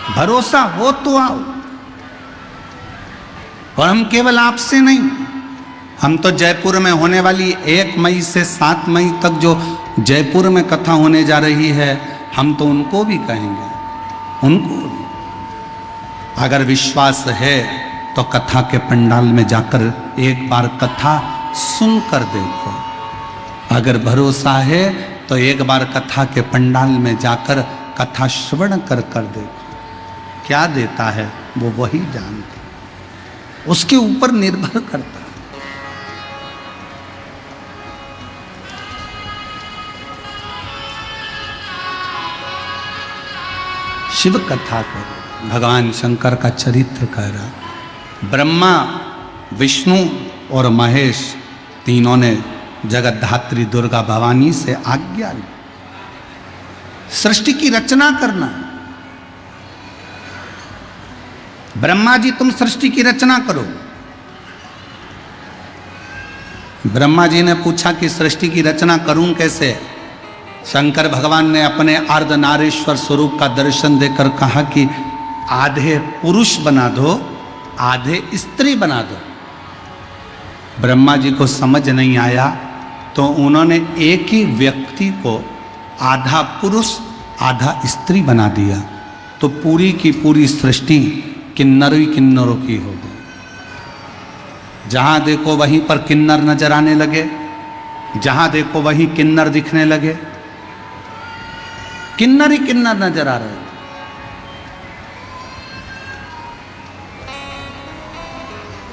भरोसा हो तो आओ। और हम केवल आपसे नहीं, हम तो जयपुर में होने वाली 1 मई से 7 मई तक जो जयपुर में कथा होने जा रही है, हम तो उनको भी कहेंगे, उनको भी। अगर विश्वास है तो कथा के पंडाल में जाकर एक बार कथा सुनकर देखो। अगर भरोसा है तो एक बार कथा के पंडाल में जाकर कथा श्रवण कर कर देखो। क्या देता है वो वही जानते, उसके ऊपर निर्भर करता है। शिव कथा करो, भगवान शंकर का चरित्र कह रहा। ब्रह्मा, विष्णु और महेश तीनों ने जगत धात्री दुर्गा भवानी से आज्ञा ली सृष्टि की रचना करना। ब्रह्मा जी तुम सृष्टि की रचना करो। ब्रह्मा जी ने पूछा कि सृष्टि की रचना करूं कैसे? शंकर भगवान ने अपने अर्धनारीश्वर स्वरूप का दर्शन देकर कहा कि आधे पुरुष बना दो, आधे स्त्री बना दो। ब्रह्मा जी को समझ नहीं आया तो उन्होंने एक ही व्यक्ति को आधा पुरुष आधा स्त्री बना दिया, तो पूरी की पूरी सृष्टि किन्नर ही किन्नरों की हो गई। जहां देखो वहीं पर किन्नर नजर आने लगे, जहां देखो वहीं किन्नर दिखने लगे, किन्नर ही किन्नर नजर आ रहे थे।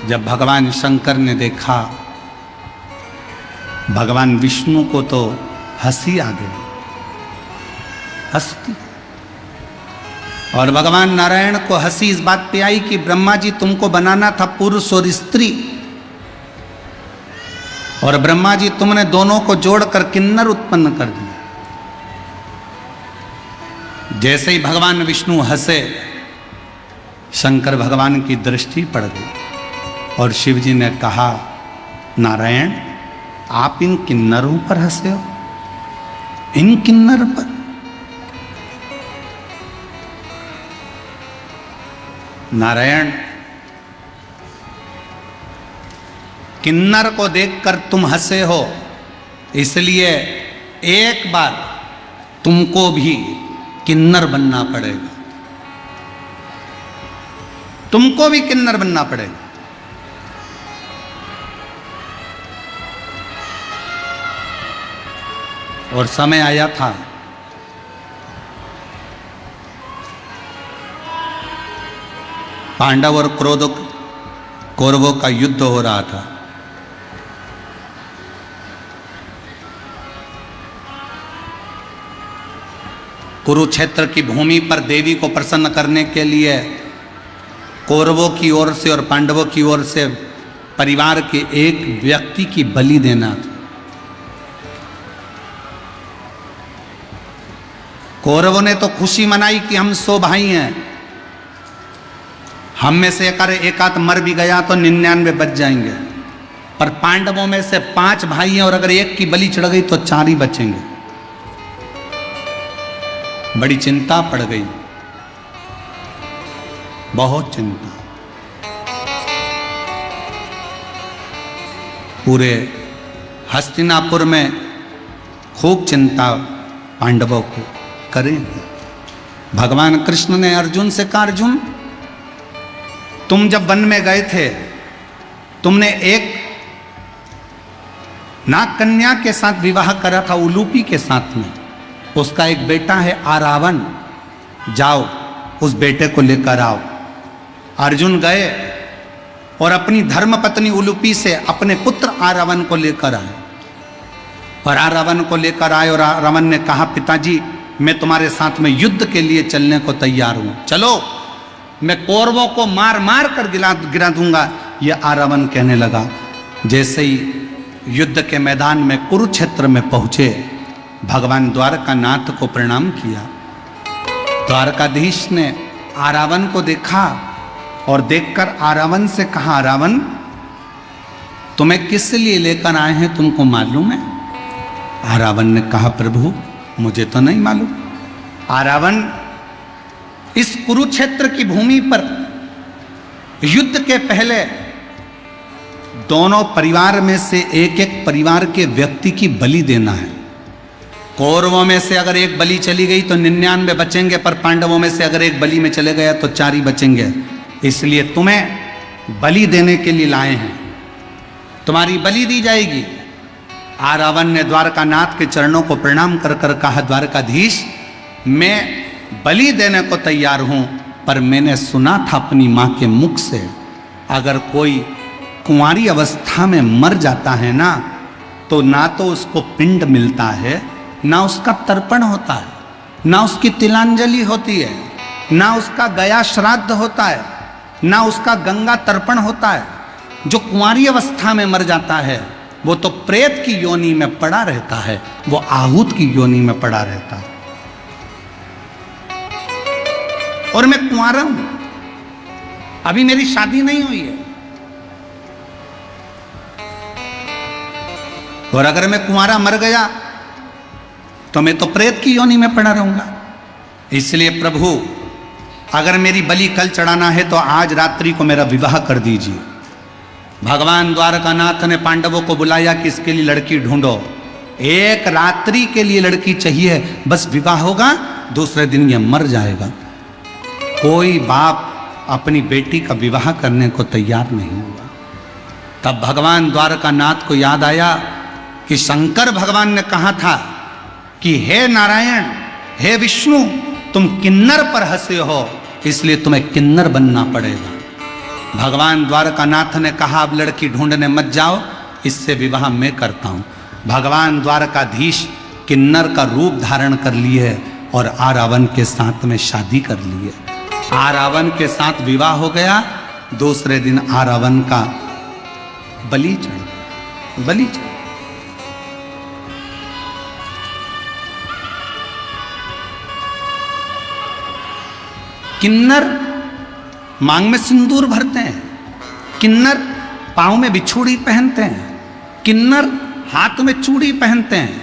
जब भगवान शंकर ने देखा, भगवान विष्णु को तो हंसी आ गई, हंसती। और भगवान नारायण को हंसी इस बात पे आई कि ब्रह्मा जी तुमको बनाना था पुरुष और स्त्री, और ब्रह्मा जी तुमने दोनों को जोड़कर किन्नर उत्पन्न कर दिया। जैसे ही भगवान विष्णु हंसे, शंकर भगवान की दृष्टि पड़ गई और शिव जी ने कहा, नारायण आप इन किन्नरों पर हंसे हो, इन किन्नर पर? नारायण किन्नर को देखकर तुम हंसे हो, इसलिए एक बार तुमको भी किन्नर बनना पड़ेगा, तुमको भी किन्नर बनना पड़ेगा। और समय आया था, पांडव और कौरवों का युद्ध हो रहा था। कुरुक्षेत्र की भूमि पर देवी को प्रसन्न करने के लिए कौरवों की ओर से और पांडवों की ओर से परिवार के एक व्यक्ति की बलि देना था। कौरवों ने तो खुशी मनाई कि हम 100 भाई हैं, हम में से एक आध मर भी गया तो 99 बच जाएंगे, पर पांडवों में से 5 भाई हैं और अगर एक की बलि चढ़ गई तो 4 ही बचेंगे। बड़ी चिंता पड़ गई, बहुत चिंता। पूरे हस्तिनापुर में खूब चिंता पांडवों को करें। भगवान कृष्ण ने अर्जुन से कहा, अर्जुन तुम जब वन में गए थे, तुमने एक नाग कन्या के साथ विवाह करा था, उलूपी के साथ में। उसका एक बेटा है आरावन, जाओ उस बेटे को लेकर आओ। अर्जुन गए और अपनी धर्म पत्नी उलूपी से अपने पुत्र आरावन को लेकर आए। और आरावन को लेकर आए और आरावन ने कहा, पिताजी मैं तुम्हारे साथ में युद्ध के लिए चलने को तैयार हूं, चलो मैं कौरवों को मार मार कर गिरा दूंगा। यह आरावन कहने लगा। जैसे ही युद्ध के मैदान में कुरुक्षेत्र में पहुंचे, भगवान द्वारकानाथ को प्रणाम किया। द्वारकाधीश ने आरावन को देखा और देखकर आरावन से कहा, रावण तुम्हें किस लिए लेकर आए हैं तुमको मालूम है? आरावन ने कहा, प्रभु मुझे तो नहीं मालूम। आरावन इस कुरुक्षेत्र की भूमि पर युद्ध के पहले दोनों परिवार में से एक एक परिवार के व्यक्ति की बलि देना है। कौरवों में से अगर एक बलि चली गई तो 99 बचेंगे, पर पांडवों में से अगर एक बलि में चले गया तो 4 ही बचेंगे। इसलिए तुम्हें बलि देने के लिए लाए हैं, तुम्हारी बलि दी जाएगी। आरावन ने द्वारकानाथ के चरणों को प्रणाम कर कर कहा, द्वारकाधीश मैं बलि देने को तैयार हूं, पर मैंने सुना था अपनी मां के मुख से, अगर कोई कुंवारी अवस्था में मर जाता है ना, तो ना तो उसको पिंड मिलता है, ना उसका तर्पण होता है, ना उसकी तिलांजलि होती है, ना उसका गया श्राद्ध होता है, ना उसका गंगा तर्पण होता है। जो कुंवारी अवस्था में मर जाता है वो तो प्रेत की योनि में पड़ा रहता है, वो आहूत की योनि में पड़ा रहता है। और मैं कुंवारा हूं, अभी मेरी शादी नहीं हुई है, और अगर मैं कुंवारा मर गया तो मैं तो प्रेत की योनि में पड़ा रहूंगा। इसलिए प्रभु अगर मेरी बलि कल चढ़ाना है तो आज रात्रि को मेरा विवाह कर दीजिए। भगवान द्वारकानाथ ने पांडवों को बुलाया कि इसके लिए लड़की ढूंढो, एक रात्रि के लिए लड़की चाहिए, बस विवाह होगा, दूसरे दिन यह मर जाएगा। कोई बाप अपनी बेटी का विवाह करने को तैयार नहीं हुआ। तब भगवान द्वारकानाथ को याद आया कि शंकर भगवान ने कहा था कि हे नारायण, हे विष्णु, तुम किन्नर पर हंसे हो, इसलिए तुम्हें किन्नर बनना पड़ेगा। भगवान द्वारकानाथ ने कहा, अब लड़की ढूंढने मत जाओ, इससे विवाह मैं करता हूं। भगवान द्वारकाधीश किन्नर का रूप धारण कर लिए और आरावन के साथ में शादी कर लिए। आरावन के साथ विवाह हो गया। दूसरे दिन आरावन का बलि चढ़ा। किन्नर मांग में सिंदूर भरते हैं, किन्नर पांव में बिछुड़ी पहनते हैं, किन्नर हाथ में चूड़ी पहनते हैं,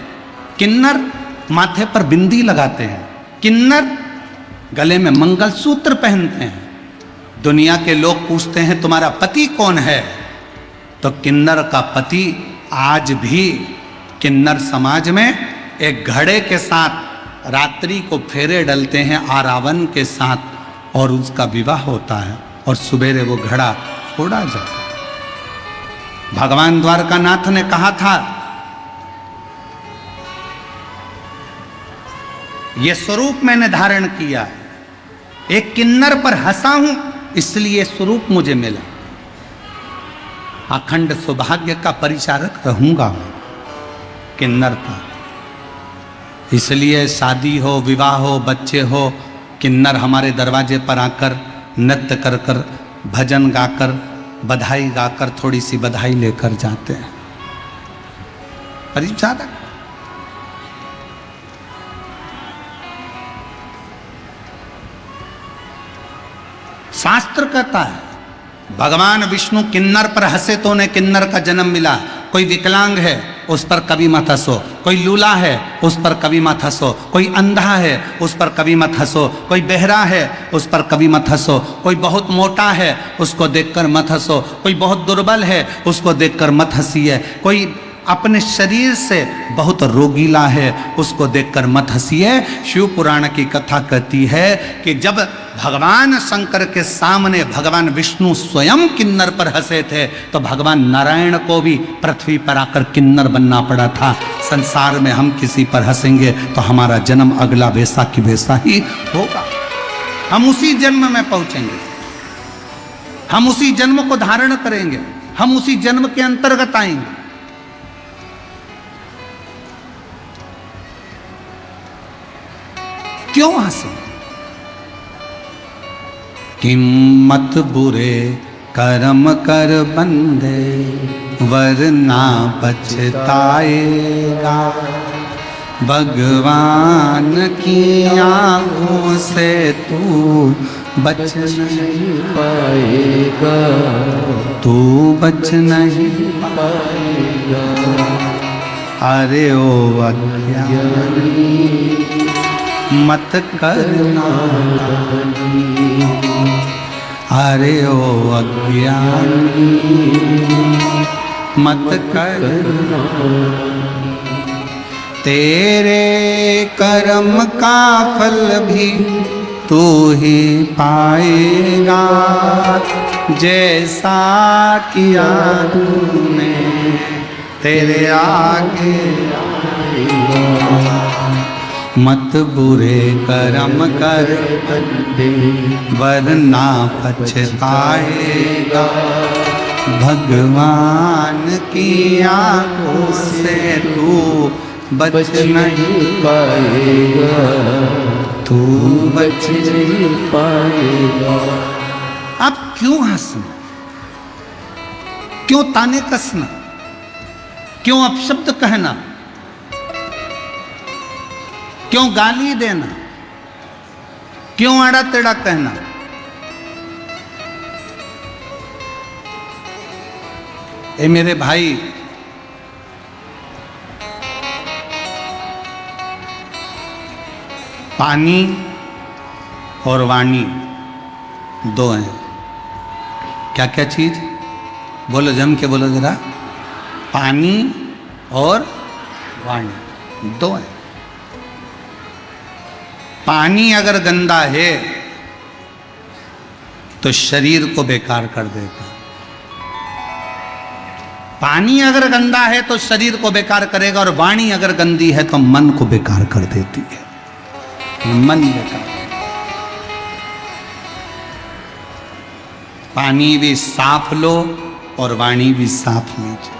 किन्नर माथे पर बिंदी लगाते हैं, किन्नर गले में मंगलसूत्र पहनते हैं। दुनिया के लोग पूछते हैं तुम्हारा पति कौन है, तो किन्नर का पति आज भी किन्नर समाज में एक घड़े के साथ रात्रि को फेरे डलते हैं आरावन के साथ, और उसका विवाह होता है और सवेरे वो घड़ा फोड़ा जाता है। भगवान द्वारकानाथ ने कहा था, ये स्वरूप मैंने धारण किया, एक किन्नर पर हंसा हूं, इसलिए स्वरूप मुझे मिला। अखंड सौभाग्य का परिचारक रहूंगा मैं, किन्नर था। इसलिए शादी हो, विवाह हो, बच्चे हो, किन्नर हमारे दरवाजे पर आकर नृत्य कर कर, भजन गाकर, बधाई गाकर थोड़ी सी बधाई लेकर जाते हैं। परिचारक शास्त्र कहता है, भगवान विष्णु किन्नर पर हंसे तो उन्हें किन्नर का जन्म मिला। कोई विकलांग है उस पर कभी मत हंसो, कोई लूला है उस पर कभी मत हंसो, कोई अंधा है उस पर कभी मत हंसो, कोई बहरा है उस पर कभी मत हंसो, कोई बहुत मोटा है उसको देखकर मत हंसो, कोई बहुत दुर्बल है उसको देखकर मत हंसिए, कोई अपने शरीर से बहुत रोगीला है उसको देखकर मत हंसिए। शिव पुराण की कथा कहती है कि जब भगवान शंकर के सामने भगवान विष्णु स्वयं किन्नर पर हंसे थे, तो भगवान नारायण को भी पृथ्वी पर आकर किन्नर बनना पड़ा था। संसार में हम किसी पर हंसेंगे तो हमारा जन्म अगला वैसा की वैसा ही होगा, हम उसी जन्म में पहुंचेंगे, हम उसी जन्म को धारण करेंगे, हम उसी जन्म के अंतर्गत आएंगे। क्यों हंसे? किम्मत बुरे कर्म कर बंदे वरना पछताएगा, भगवान की आंखों से तू बच नहीं पाएगा, तू बच नहीं पाएगा। अरे ओ अज्ञानी मत करना, अरे ओ अज्ञानी मत करना। तेरे कर्म का फल भी तू ही पाएगा, जैसा किया तूने तेरे आगे आएगा। मत बुरे कर्म कर वरना पछताएगा, भगवान की आंखों से तू बच नहीं पाएगा, तू बच नहीं पाएगा। अब क्यों हंसना, क्यों ताने कसना, क्यों अपशब्द कहना, क्यों गाली देना, क्यों आड़ा टेढ़ा कहना? ए मेरे भाई, पानी और वाणी दो हैं। क्या क्या चीज? बोलो, जम के बोलो जरा। पानी और वाणी दो हैं। पानी अगर गंदा है तो शरीर को बेकार कर देगा। पानी अगर गंदा है तो शरीर को बेकार करेगा, और वाणी अगर गंदी है तो मन को बेकार कर देती है। मन बेकार। पानी भी साफ लो और वाणी भी साफ लीजिए।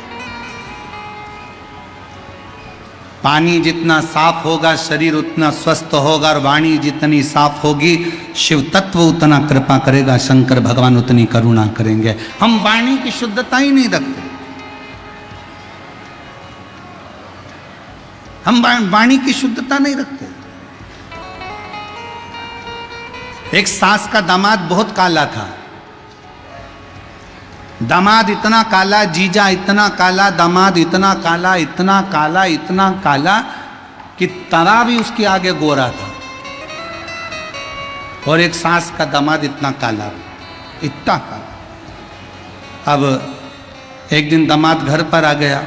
पानी जितना साफ होगा शरीर उतना स्वस्थ होगा, और वाणी जितनी साफ होगी शिव तत्व उतना कृपा करेगा, शंकर भगवान उतनी करुणा करेंगे। हम वाणी की शुद्धता ही नहीं रखते। हम वाणी की शुद्धता नहीं रखते। एक सास का दामाद बहुत काला था। दामाद इतना काला, जीजा इतना काला, दामाद इतना काला, इतना काला, इतना काला कि तरा भी उसके आगे गोरा था। और एक सास का दामाद इतना काला, इतना काला। अब एक दिन दामाद घर पर आ गया।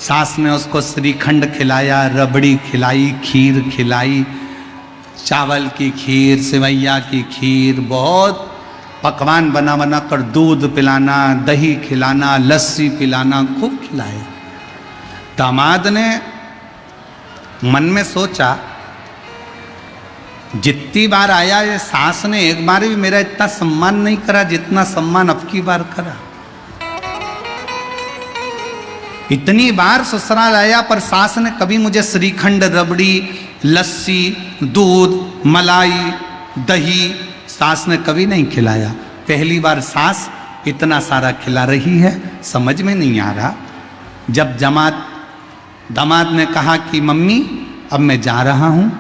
सास ने उसको श्रीखंड खिलाया, रबड़ी खिलाई, खीर खिलाई, चावल की खीर, सेवैया की खीर, बहुत पकवान बना बना कर, दूध पिलाना, दही खिलाना, लस्सी पिलाना, खूब खिलाया। दामाद ने मन में सोचा, जितनी बार आया ये सास ने एक बार भी मेरा इतना सम्मान नहीं करा जितना सम्मान अब की बार करा। इतनी बार ससुराल आया पर सास ने कभी मुझे श्रीखंड, रबड़ी, लस्सी, दूध, मलाई, दही सास ने कभी नहीं खिलाया। पहली बार सास इतना सारा खिला रही है, समझ में नहीं आ रहा। जब दामाद ने कहा कि मम्मी अब मैं जा रहा हूँ,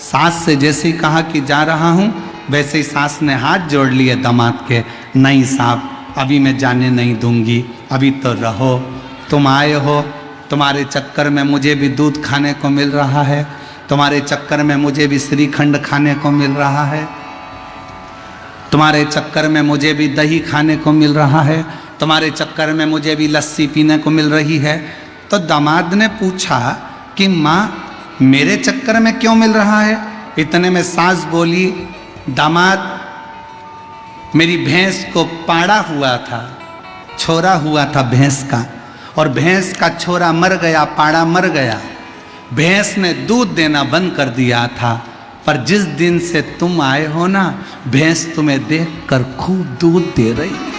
सास से जैसे ही कहा कि जा रहा हूँ वैसे ही सास ने हाथ जोड़ लिए दामाद के, नहीं साहब अभी मैं जाने नहीं दूंगी, अभी तो रहो, तुम आए हो, तुम्हारे चक्कर में मुझे भी दूध खाने को मिल रहा है, तुम्हारे चक्कर में मुझे भी श्रीखंड खाने को मिल रहा है, तुम्हारे चक्कर में मुझे भी दही खाने को मिल रहा है, तुम्हारे चक्कर में मुझे भी लस्सी पीने को मिल रही है। तो दामाद ने पूछा कि माँ मेरे चक्कर में क्यों मिल रहा है? इतने में सास बोली, दामाद मेरी भैंस को पाड़ा हुआ था, छोरा हुआ था भैंस का, और भैंस का छोरा मर गया, पाड़ा मर गया। भैंस ने दूध देना बंद कर दिया था, पर जिस दिन से तुम आए हो ना, भैंस तुम्हें देखकर खूब दूध दे रही।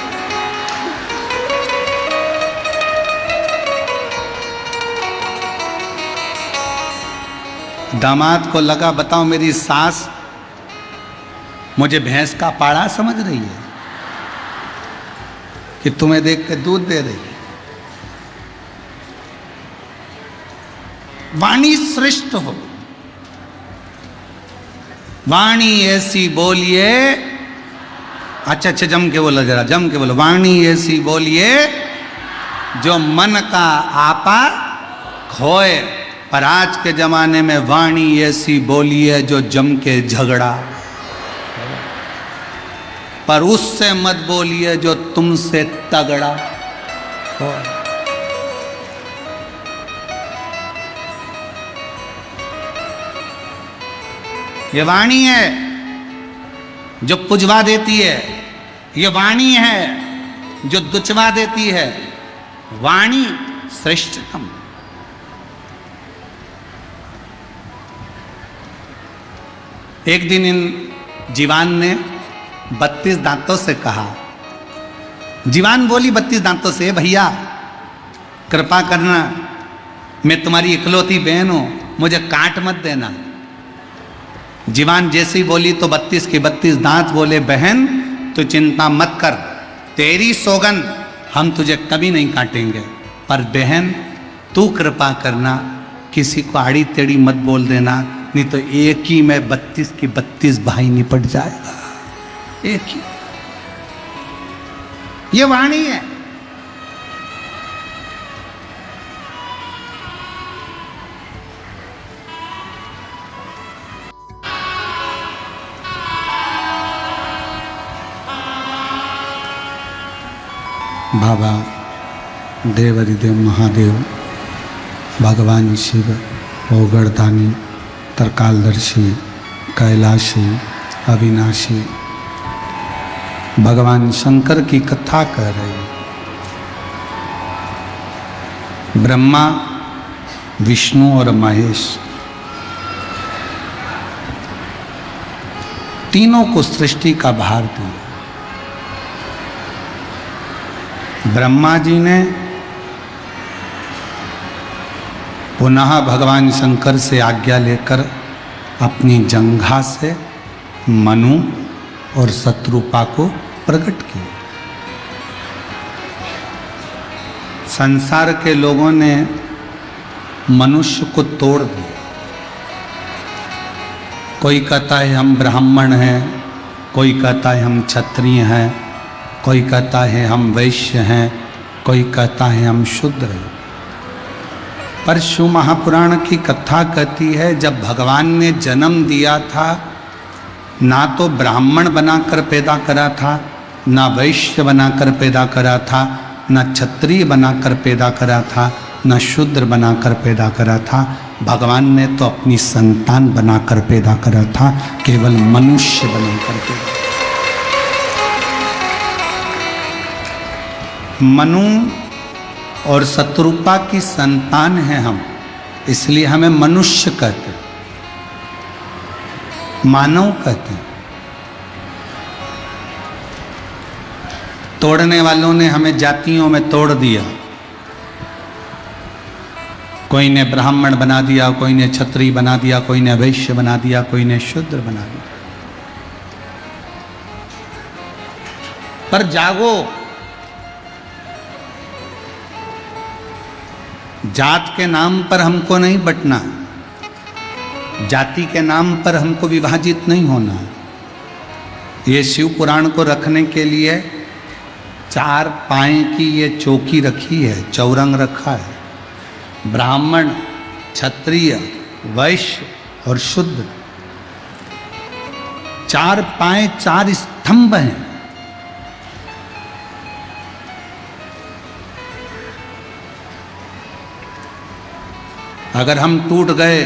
दामाद को लगा, बताओ मेरी सास मुझे भैंस का पाड़ा समझ रही है कि तुम्हें देख के दूध दे रही है। वाणी श्रेष्ठ हो, वाणी ऐसी बोलिए, अच्छा जम के बोलो, जरा जम के बोलो, वाणी ऐसी बोलिए जो मन का आपा खोए। पर आज के जमाने में वाणी ऐसी बोलिए जो जम के झगड़ा, पर उससे मत बोलिए जो तुमसे तगड़ा हो। ये वाणी है जो पुजवा देती है, ये वाणी है जो दुचवा देती है। वाणी श्रेष्ठतम। एक दिन इन जीवान ने 32 दांतों से कहा, जीवान बोली 32 दांतों से, भैया कृपा करना, मैं तुम्हारी इकलौती बहन हूं, मुझे काट मत देना। जीवान जैसी बोली तो 32 के 32 दांत बोले, बहन तू चिंता मत कर, तेरी सौगंध हम तुझे कभी नहीं काटेंगे, पर बहन तू कृपा करना, किसी को आड़ी टेढ़ी मत बोल देना, नहीं तो एक ही में 32 की 32 भाई निपट जाएगा, एक ही। ये वाणी है। बाबा देवरिदेव महादेव, भगवान शिव, ओगड़दानी, तरकालदर्शी, कैलाशी, अविनाशी, भगवान शंकर की कथा कह रहे। ब्रह्मा, विष्णु और महेश तीनों को सृष्टि का भार दिया। ब्रह्मा जी ने पुनः भगवान शंकर से आज्ञा लेकर अपनी जंघा से मनु और शत्रुपा को प्रकट किया। संसार के लोगों ने मनुष्य को तोड़ दिया। कोई कहता है हम ब्राह्मण हैं, कोई कहता है हम क्षत्रिय हैं, कोई कहता है हम वैश्य हैं, कोई कहता है हम शूद्र हैं। पर शिव महापुराण की कथा कहती है, जब भगवान ने जन्म दिया था, ना तो ब्राह्मण बनाकर पैदा करा था, ना वैश्य बनाकर पैदा करा था, ना क्षत्रिय बनाकर पैदा करा था, ना शूद्र बनाकर पैदा करा था। भगवान ने तो अपनी संतान बनाकर पैदा करा था, केवल मनुष्य बनाकर पैदा। मनु और शत्रुपा की संतान है हम, इसलिए हमें मनुष्य कहते, मानव कहते। तोड़ने वालों ने हमें जातियों में तोड़ दिया। कोई ने ब्राह्मण बना दिया, कोई ने क्षत्रिय बना दिया, कोई ने वैश्य बना दिया, कोई ने शूद्र बना दिया। पर जागो, जात के नाम पर हमको नहीं बंटना, जाति के नाम पर हमको विभाजित नहीं होना। ये शिव पुराण को रखने के लिए 4 पाए की ये चौकी रखी है, चौरंग रखा है। ब्राह्मण, क्षत्रिय, वैश्य और शूद्र, 4 पाए, 4 स्तंभ हैं। अगर हम टूट गए,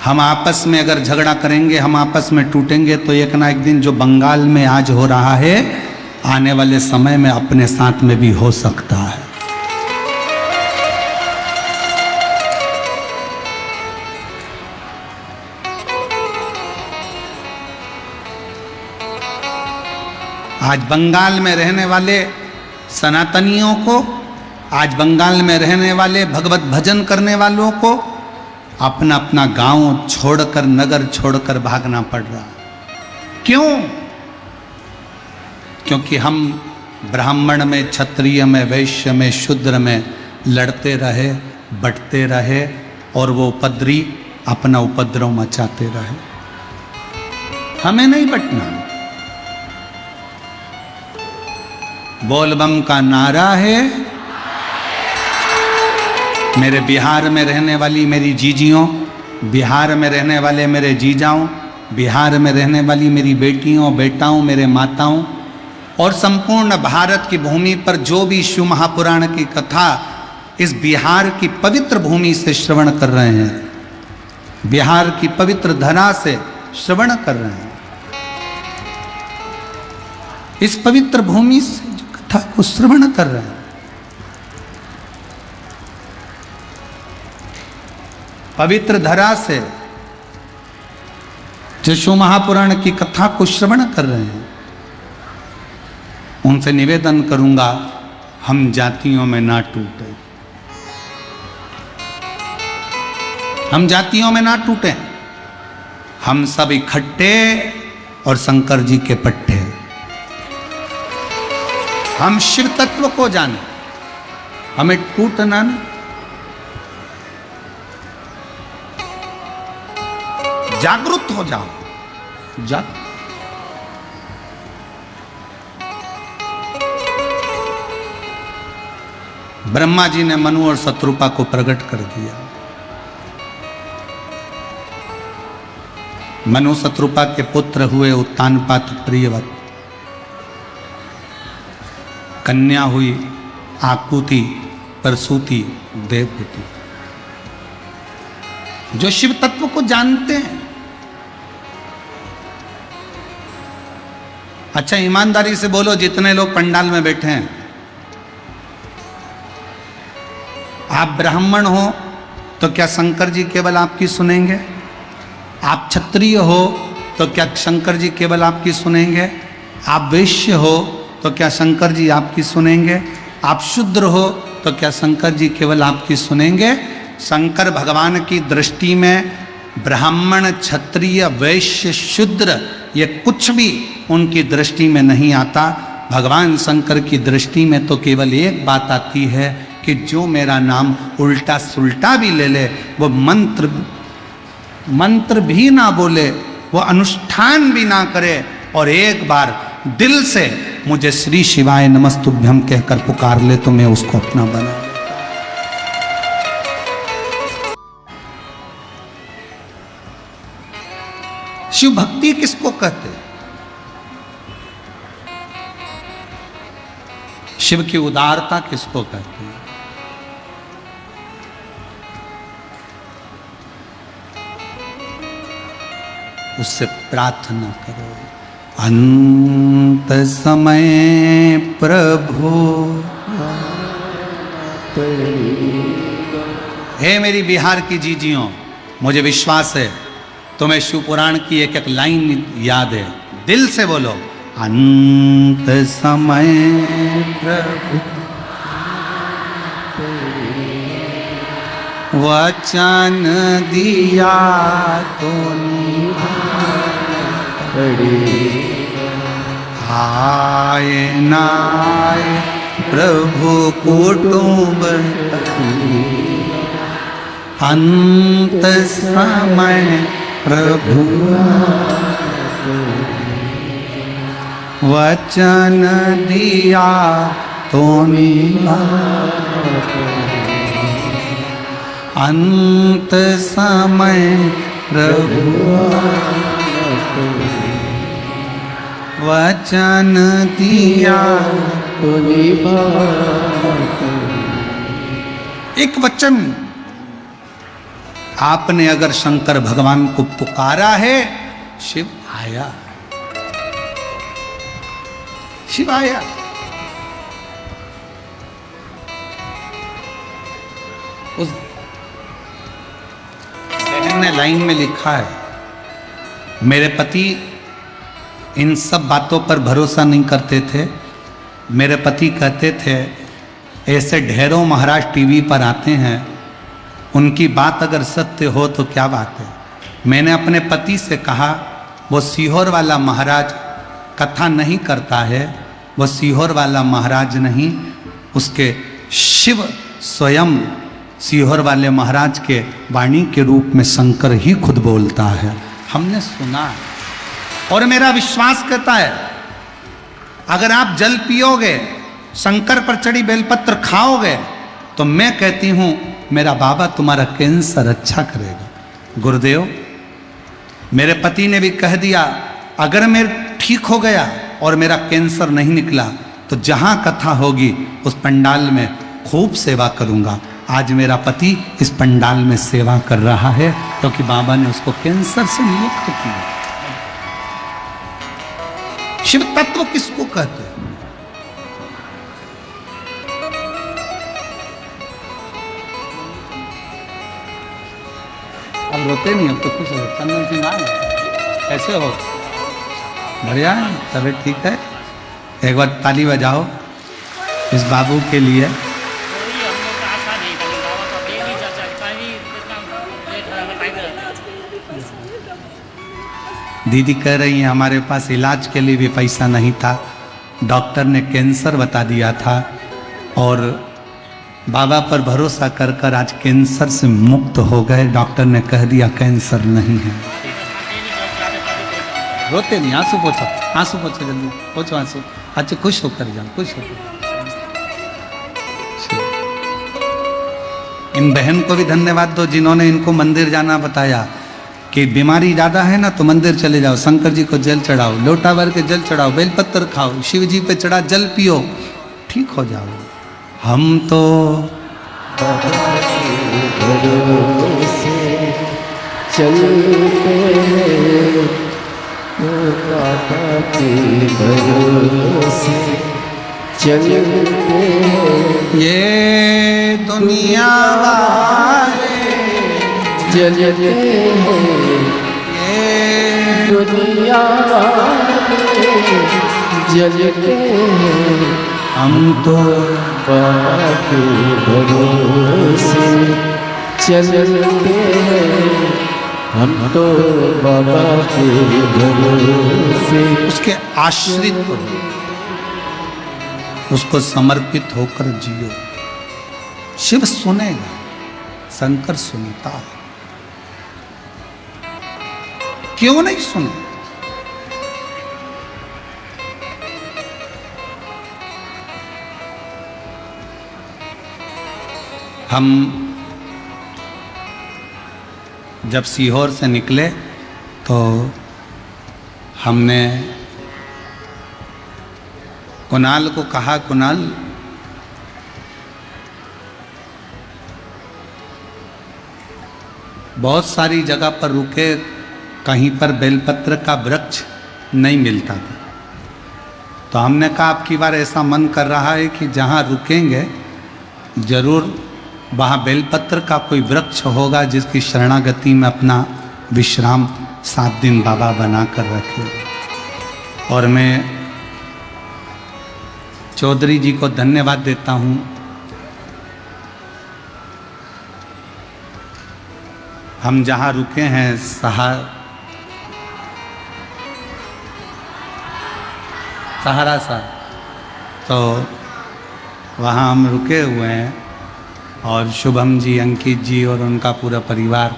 हम आपस में अगर झगड़ा करेंगे, हम आपस में टूटेंगे, तो एक ना एक दिन जो बंगाल में आज हो रहा है, आने वाले समय में अपने साथ में भी हो सकता है। आज बंगाल में रहने वाले सनातनियों को, आज बंगाल में रहने वाले भगवत भजन करने वालों को अपना अपना गांव छोड़कर, नगर छोड़कर भागना पड़ रहा। क्यों? क्योंकि हम ब्राह्मण में, क्षत्रिय में, वैश्य में, शूद्र में लड़ते रहे, बंटते रहे और वो उपद्री अपना उपद्रव मचाते रहे। हमें नहीं बंटना। बोलबम का नारा है। मेरे बिहार में रहने वाली मेरी जीजियों, बिहार में रहने वाले मेरे जीजाओं, बिहार में रहने वाली मेरी बेटियों बेटाओं, मेरे माताओं और संपूर्ण भारत की भूमि पर जो भी शिव महापुराण की कथा इस बिहार की पवित्र भूमि से श्रवण कर रहे हैं, बिहार की पवित्र धरा से श्रवण कर रहे हैं, इस पवित्र भूमि से जो कथा को श्रवण कर रहे हैं, पवित्र धरा से जो शिव महापुराण की कथा को श्रवण कर रहे हैं, उनसे निवेदन करूंगा, हम जातियों में ना टूटे, हम जातियों में ना टूटे, हम सब इकट्ठे और शंकर जी के पट्टे, हम शिव तत्व को जाने, हमें टूटना नहीं। जागरूक हो जाओ, ब्रह्मा जी ने मनु और शत्रुपा को प्रकट कर दिया। मनु शत्रुपा के पुत्र हुए उत्तानपाद प्रियवत, कन्या हुई आकुति प्रसूति देवहूति। जो शिव तत्व को जानते हैं, अच्छा ईमानदारी से बोलो, जितने लोग पंडाल में बैठे हैं, आप ब्राह्मण हो तो क्या शंकर जी केवल आपकी सुनेंगे? आप क्षत्रिय हो तो क्या शंकर जी केवल आपकी सुनेंगे? आप वैश्य हो तो क्या शंकर जी आपकी सुनेंगे? आप शूद्र हो तो क्या शंकर जी केवल आपकी सुनेंगे? शंकर भगवान की दृष्टि में ब्राह्मण क्षत्रिय वैश्य शूद्र ये कुछ भी उनकी दृष्टि में नहीं आता। भगवान शंकर की दृष्टि में तो केवल एक बात आती है कि जो मेरा नाम उल्टा सुल्टा भी ले ले, वो मंत्र भी ना बोले, वो अनुष्ठान भी ना करे और एक बार दिल से मुझे श्री शिवाय नमस्तुभ्यम कहकर पुकार ले तो मैं उसको अपना बना। शिव भक्ति किसको कहते हैं? शिव की उदारता किसको कहते हैं? उससे प्रार्थना करो, अंत समय प्रभु। हे मेरी बिहार की जीजियों, मुझे विश्वास है तुम्हें शिव पुराण की एक एक लाइन याद है। दिल से बोलो, अंत समय प्रभु वचन दिया तो आए नाय प्रभु कुटुंब, अंत समय प्रभु वचन दिया तो अंत समय प्रभु वचन दिया तो एक वचन आपने अगर शंकर भगवान को पुकारा है, शिव आया, शिव आया। उस बहन ने लाइन में लिखा है, मेरे पति इन सब बातों पर भरोसा नहीं करते थे। मेरे पति कहते थे ऐसे ढेरों महाराज टीवी पर आते हैं, उनकी बात अगर सत्य हो तो क्या बात है। मैंने अपने पति से कहा, वो सीहोर वाला महाराज कथा नहीं करता है, वो सीहोर वाला महाराज नहीं, उसके शिव स्वयं सीहोर वाले महाराज के वाणी के रूप में शंकर ही खुद बोलता है। हमने सुना और मेरा विश्वास कहता है, अगर आप जल पियोगे, शंकर पर चढ़ी बेलपत्र खाओगे, तो मैं कहती हूं मेरा बाबा तुम्हारा कैंसर अच्छा करेगा। गुरुदेव, मेरे पति ने भी कह दिया, अगर मैं ठीक हो गया और मेरा कैंसर नहीं निकला तो जहां कथा होगी उस पंडाल में खूब सेवा करूंगा। आज मेरा पति इस पंडाल में सेवा कर रहा है क्योंकि बाबा ने उसको कैंसर से मुक्त किया। शिव तत्व किसको कहते हैं? अब रोते नहीं, अब तो खुश हो। चंदन सिंह आए, कैसे हो? बढ़िया है, तबीयत ठीक है? एक बार ताली बजाओ इस बाबू के लिए। दीदी कह रही हैं हमारे पास इलाज के लिए भी पैसा नहीं था, डॉक्टर ने कैंसर बता दिया था और बाबा पर भरोसा कर कर आज कैंसर से मुक्त हो गए। डॉक्टर ने कह दिया कैंसर नहीं है। रोते नहीं, आंसू पोछो, आंसू पोछो, जल्दी पोछो आंसू। अच्छा खुश होकर जाओ, खुश होकर। इन बहन को भी धन्यवाद दो जिन्होंने इनको मंदिर जाना बताया कि बीमारी ज़्यादा है ना तो मंदिर चले जाओ, शंकर जी को जल चढ़ाओ, लोटा भर के जल चढ़ाओ, बेलपत्र खाओ, शिव जी पे चढ़ा जल पियो, ठीक हो जाओ। हम तो चलते हैं दाता के भरोसे चलते हैं। ये दुनिया वाले चलते हैं, ये दुनिया वाले चलते हैं। हम तो बाबा के भरोसे चलते हैं, हम तो बाबा के भरोसे। उसके आश्रित हो, उसको समर्पित होकर जियो। शिव सुनेगा, शंकर सुनता है, क्यों नहीं सुने? हम जब सीहोर से निकले तो हमने कुणाल को कहा, कुणाल बहुत सारी जगह पर रुके, कहीं पर बेलपत्र का वृक्ष नहीं मिलता था, तो हमने कहा अब की बार ऐसा मन कर रहा है कि जहाँ रुकेंगे जरूर वहाँ बेलपत्र का कोई वृक्ष होगा जिसकी शरणागति में अपना विश्राम 7 दिन बाबा बना कर रखे। और मैं चौधरी जी को धन्यवाद देता हूँ, हम जहाँ रुके हैं सहारा सा, तो वहाँ हम रुके हुए हैं और शुभम जी, अंकित जी और उनका पूरा परिवार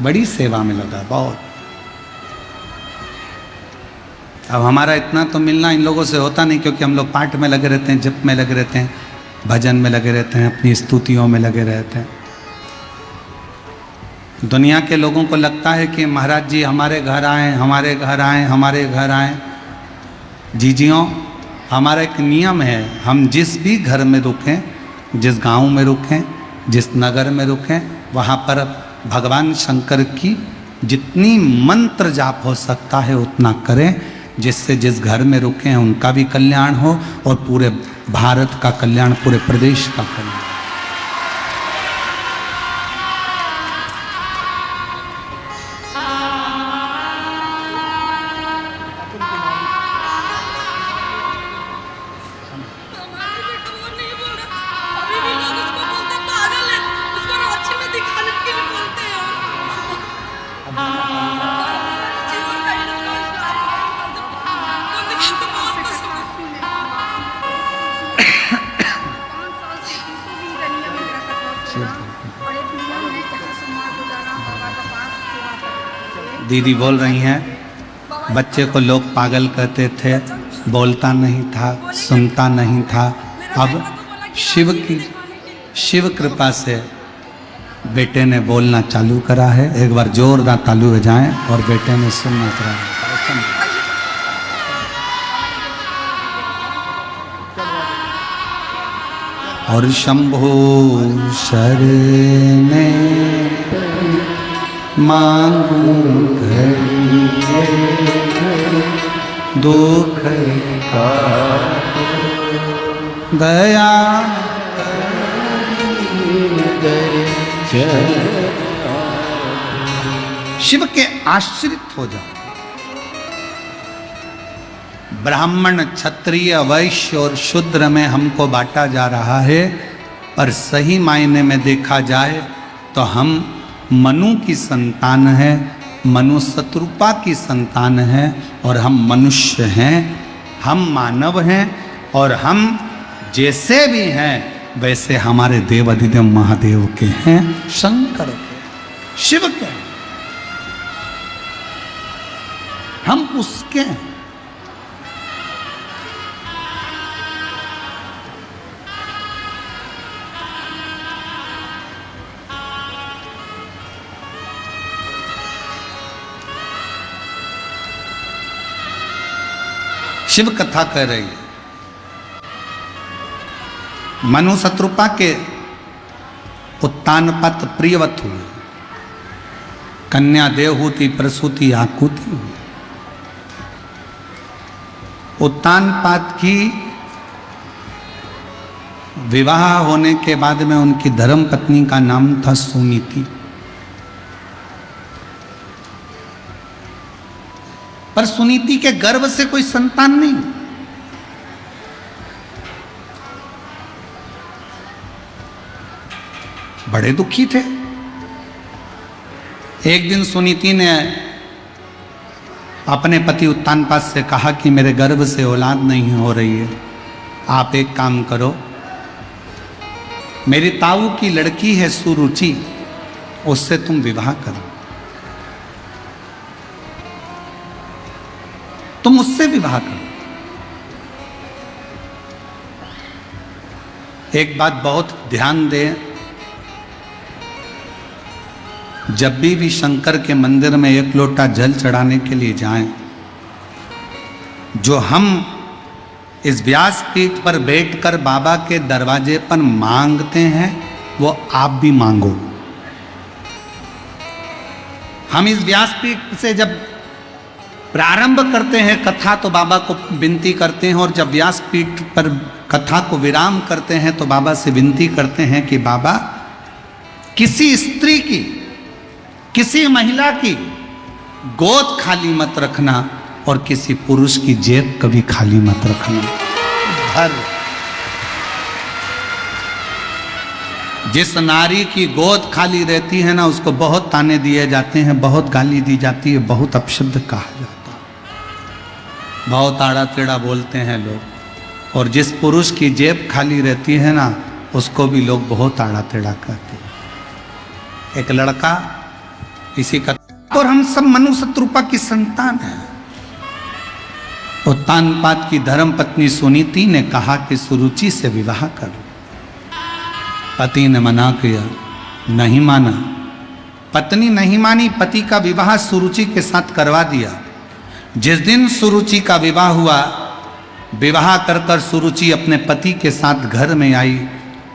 बड़ी सेवा में लगा बहुत। अब हमारा इतना तो मिलना इन लोगों से होता नहीं क्योंकि हम लोग पाठ में लगे रहते हैं, जप में लगे रहते हैं, भजन में लगे रहते हैं, अपनी स्तुतियों में लगे रहते हैं। दुनिया के लोगों को लगता है कि महाराज जी हमारे घर आए, हमारे घर आए, हमारे घर आए। जीजियों, हमारा एक नियम है, हम जिस भी घर में रुकें, जिस गांव में रुकें, जिस नगर में रुकें, वहाँ पर भगवान शंकर की जितनी मंत्र जाप हो सकता है उतना करें, जिससे जिस घर में रुके हैं उनका भी कल्याण हो और पूरे भारत का कल्याण, पूरे प्रदेश का कल्याण। दीदी बोल रही हैं, बच्चे को लोग पागल कहते थे, बोलता नहीं था, सुनता नहीं था। अब शिव कृपा से बेटे ने बोलना चालू करा है। एक बार जोरदार ताली बजाएं और बेटे ने सुनना करा है। और शंभो शरणे मांगू दुख का दया शिव के आश्रित हो जाओ। ब्राह्मण, क्षत्रिय, वैश्य और शूद्र में हमको बांटा जा रहा है, पर सही मायने में देखा जाए तो हम मनु की संतान है, मनु शत्रुपा की संतान है, और हम मनुष्य हैं, हम मानव हैं, और हम जैसे भी हैं वैसे हमारे देव अधिदेव महादेव के हैं, शंकर के, शिव के, हम उसके हैं। शिव कथा कह रही है, मनु शत्रुपा के उत्तानपात प्रियवत हुए, कन्या देवहूति प्रसूति आकुति हुई। उत्तानपात की विवाह होने के बाद में उनकी धर्म पत्नी का नाम था सुनीति। पर सुनीति के गर्भ से कोई संतान नहीं। बड़े दुखी थे। एक दिन सुनीति ने अपने पति उत्तानपात से कहा कि मेरे गर्भ से औलाद नहीं हो रही है, आप एक काम करो, मेरी ताऊ की लड़की है सुरुचि, उससे तुम विवाह करो, तुम उससे विवाह करो। एक बात बहुत ध्यान दें, जब भी शंकर के मंदिर में एक लोटा जल चढ़ाने के लिए जाएं, जो हम इस व्यासपीठ पर बैठकर बाबा के दरवाजे पर मांगते हैं वो आप भी मांगो। हम इस व्यासपीठ से जब प्रारंभ करते हैं कथा तो बाबा को विनती करते हैं, और जब व्यासपीठ पर कथा को विराम करते हैं तो बाबा से विनती करते हैं कि बाबा, किसी स्त्री की, किसी महिला की गोद खाली मत रखना, और किसी पुरुष की जेब कभी खाली मत रखना। हर जिस नारी की गोद खाली रहती है ना, उसको बहुत ताने दिए जाते हैं, बहुत गाली दी जाती है, बहुत अपशब्द कहा जाता है, बहुत आड़ा टेढ़ा बोलते हैं लोग। और जिस पुरुष की जेब खाली रहती है ना, उसको भी लोग बहुत आड़ा टेढ़ा कहते हैं। एक लड़का इसी का, और हम सब मनु शत्रुपा की संतान हैं। उत्तानपात की धर्म पत्नी सुनीति ने कहा कि सुरुचि से विवाह करो। पति ने मना किया, नहीं माना। पत्नी नहीं मानी, पति का विवाह सुरुचि के साथ करवा दिया। जिस दिन सुरुचि का विवाह हुआ, विवाह कर सुरुचि अपने पति के साथ घर में आई,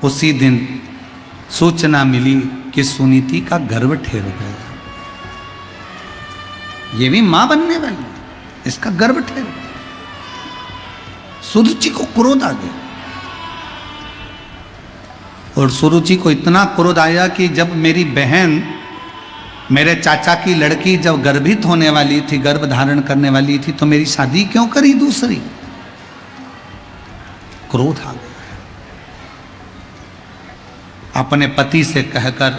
उसी दिन सूचना मिली कि सुनीति का गर्भ ठहर गया। ये भी मां बनने वाली, इसका गर्भ ठहर गया। सुरुचि को क्रोध आ गया, और सुरुचि को इतना क्रोध आया कि जब मेरी बहन, मेरे चाचा की लड़की जब गर्भित होने वाली थी, गर्भ धारण करने वाली थी, तो मेरी शादी क्यों करी दूसरी? क्रोध आ गया। अपने पति से कहकर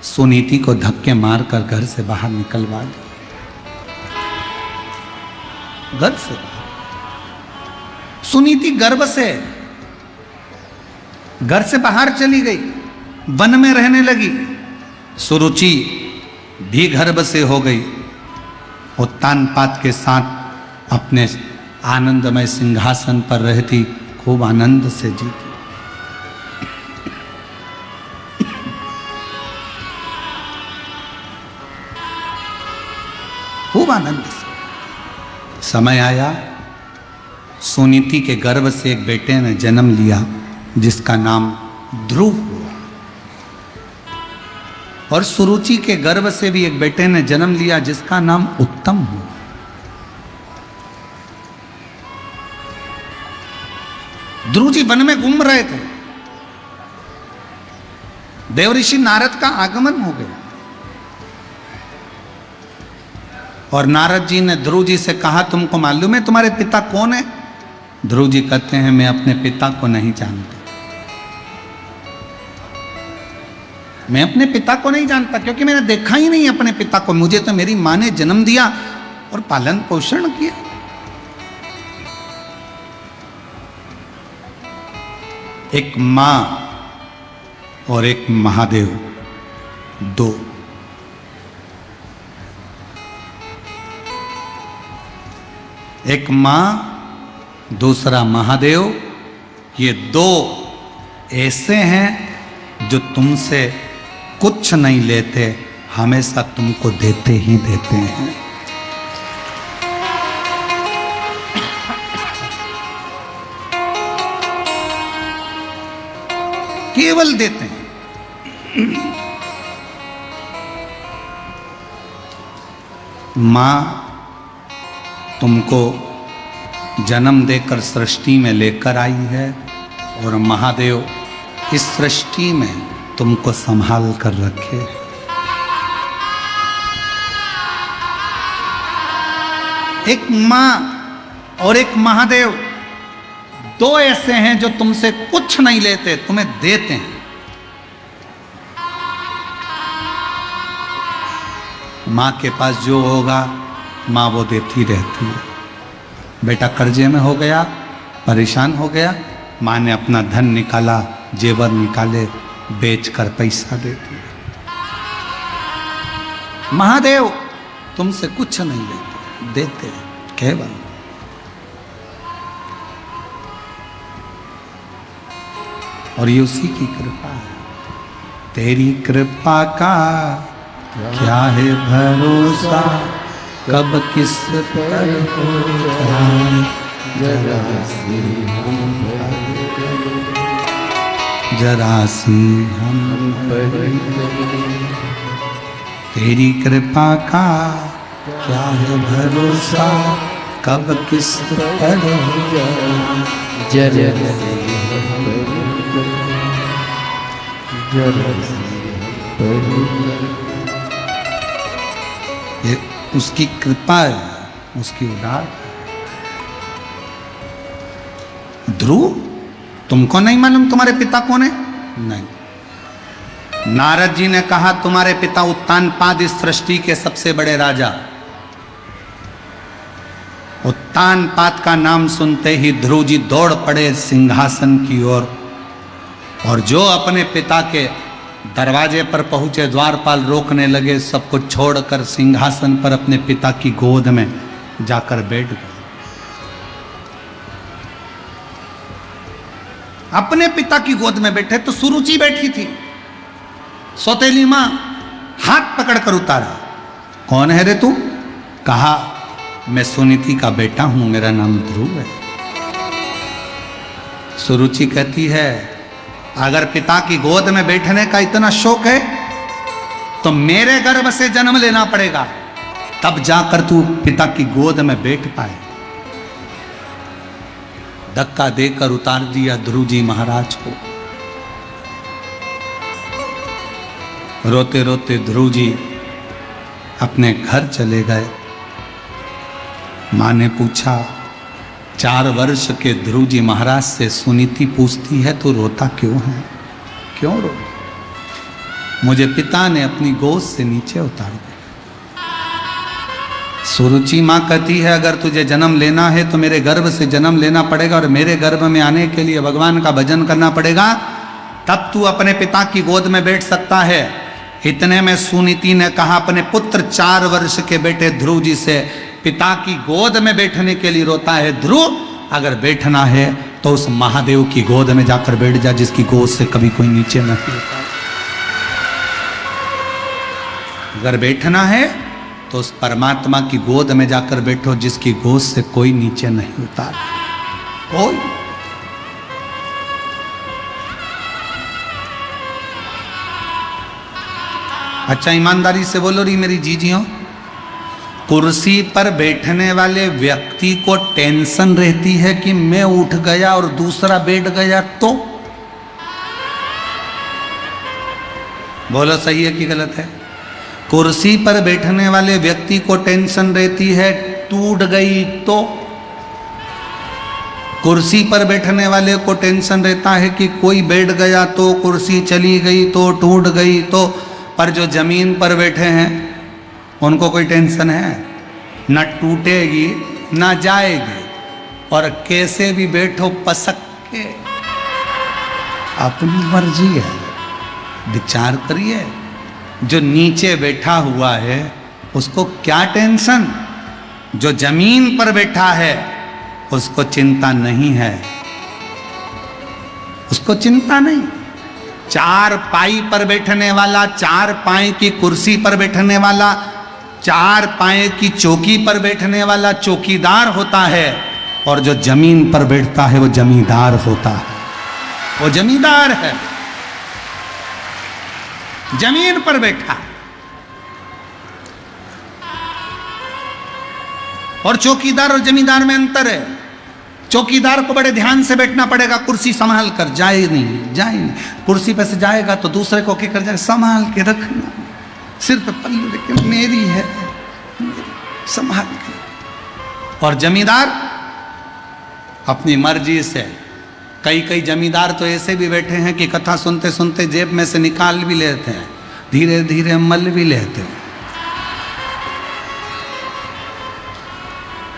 सुनीति को धक्के मारकर घर से बाहर निकलवा दिया। घर से सुनीति गर्भ से घर से बाहर चली गई, वन में रहने लगी। सुरुचि भी गर्भ से हो गई। उत्तानपाद के साथ अपने आनंदमय सिंहासन पर रहती, खूब आनंद से जीती। खूब आनंद से। समय आया, सुनीति के गर्भ से एक बेटे ने जन्म लिया जिसका नाम ध्रुव हुआ, और सुरुचि के गर्भ से भी एक बेटे ने जन्म लिया जिसका नाम उत्तम हुआ। ध्रुव जी वन में घूम रहे थे, देवऋषि नारद का आगमन हो गया और नारद जी ने ध्रुव जी से कहा, तुमको मालूम है तुम्हारे पिता कौन है? ध्रुव जी कहते हैं, मैं अपने पिता को नहीं जानता। मैं अपने पिता को नहीं जानता क्योंकि मैंने देखा ही नहीं अपने पिता को। मुझे तो मेरी मां ने जन्म दिया और पालन पोषण किया। एक मां और एक महादेव, दो। एक मां, दूसरा महादेव, ये दो ऐसे हैं जो तुमसे कुछ नहीं लेते, हमेशा तुमको देते ही देते हैं। केवल देते हैं। मां तुमको जन्म देकर सृष्टि में लेकर आई है और महादेव इस सृष्टि में तुमको संभाल कर रखे। एक मां और एक महादेव, दो ऐसे हैं जो तुमसे कुछ नहीं लेते, तुम्हें देते हैं। मां के पास जो होगा मां वो देती रहती है। बेटा कर्जे में हो गया, परेशान हो गया, मां ने अपना धन निकाला, जेवर निकाले, बेचकर पैसा देती है। महादेव तुमसे कुछ नहीं लेते, देते हैं केवल। और ये उसी की कृपा है। तेरी कृपा का क्या है भरोसा, कब किस पर हो जाए, जरा सी हम पर। तेरी कृपा का क्या है भरोसा, कब किस पर हो जाए, जरा ये उसकी कृपा है, उसकी उदार। ध्रुव तुमको नहीं मालूम तुम्हारे पिता कौन है? नहीं। नारद जी ने कहा तुम्हारे पिता उत्तानपाद इस सृष्टि के सबसे बड़े राजा। उत्तानपाद का नाम सुनते ही ध्रुव जी दौड़ पड़े सिंहासन की ओर, और जो अपने पिता के दरवाजे पर पहुंचे द्वारपाल रोकने लगे, सब कुछ छोड़कर सिंहासन पर अपने पिता की गोद में जाकर बैठ गए। अपने पिता की गोद में बैठे तो सुरुचि बैठी थी, सौतेली मां हाथ पकड़कर उतारा। कौन है रे तू? कहा मैं सुनीति का बेटा हूं, मेरा नाम ध्रुव है। सुरुचि कहती है अगर पिता की गोद में बैठने का इतना शौक है तो मेरे गर्भ से जन्म लेना पड़ेगा, तब जाकर तू पिता की गोद में बैठ पाए। धक्का देकर उतार दिया ध्रुव जी महाराज को। रोते रोते ध्रुव जी अपने घर चले गए। मां ने पूछा, 4 वर्ष के ध्रुव जी महाराज से सुनीति पूछती है तो रोता क्यों है? क्यों रो? मुझे पिता ने अपनी गोद से नीचे उतार दिया। सुरुचि मां कहती है अगर तुझे जन्म लेना है तो मेरे गर्भ से जन्म लेना पड़ेगा, और मेरे गर्भ में आने के लिए भगवान का भजन करना पड़ेगा, तब तू अपने पिता की गोद में बैठ सकता है। इतने में सुनीति ने कहा अपने पुत्र 4 वर्ष के बेटे ध्रुव जी से, पिता की गोद में बैठने के लिए रोता है ध्रुव, अगर बैठना है तो उस महादेव की गोद में जाकर बैठ जा जिसकी गोद से कभी कोई नीचे न गिरता। अगर बैठना है तो उस परमात्मा की गोद में जाकर बैठो जिसकी गोद से कोई नीचे नहीं उतार कोई। अच्छा ईमानदारी से बोलो री मेरी जीजियों, कुर्सी पर बैठने वाले व्यक्ति को टेंशन रहती है कि मैं उठ गया और दूसरा बैठ गया तो? बोलो सही है कि गलत है? कुर्सी पर बैठने वाले व्यक्ति को टेंशन रहती है टूट गई तो? कुर्सी पर बैठने वाले को टेंशन रहता है कि कोई बैठ गया तो, कुर्सी चली गई तो, टूट गई तो। पर जो जमीन पर बैठे हैं उनको कोई टेंशन है? न टूटेगी न जाएगी, और कैसे भी बैठो पसक के, अपनी मर्जी है। विचार करिए, जो नीचे बैठा हुआ है उसको क्या टेंशन, जो जमीन पर बैठा है उसको चिंता नहीं है, उसको चिंता नहीं। 4 पाई पर बैठने वाला, 4 पाई की कुर्सी पर बैठने वाला, 4 पाए की चौकी पर बैठने वाला चौकीदार होता है, और जो जमीन पर बैठता है वो जमींदार होता है। वो जमींदार है, जमीन पर बैठा। और चौकीदार और जमींदार में अंतर है। चौकीदार को बड़े ध्यान से बैठना पड़ेगा, कुर्सी संभाल कर, जाए नहीं। कुर्सी पे से जाएगा तो दूसरे को क्या कर जाए, संभाल के रखना, सिर पे पल्लू लेके मेरी है, संभाल के। और जमींदार अपनी मर्जी से, कई जमींदार तो ऐसे भी बैठे हैं कि कथा सुनते सुनते जेब में से निकाल भी लेते हैं, धीरे धीरे मल भी लेते हैं।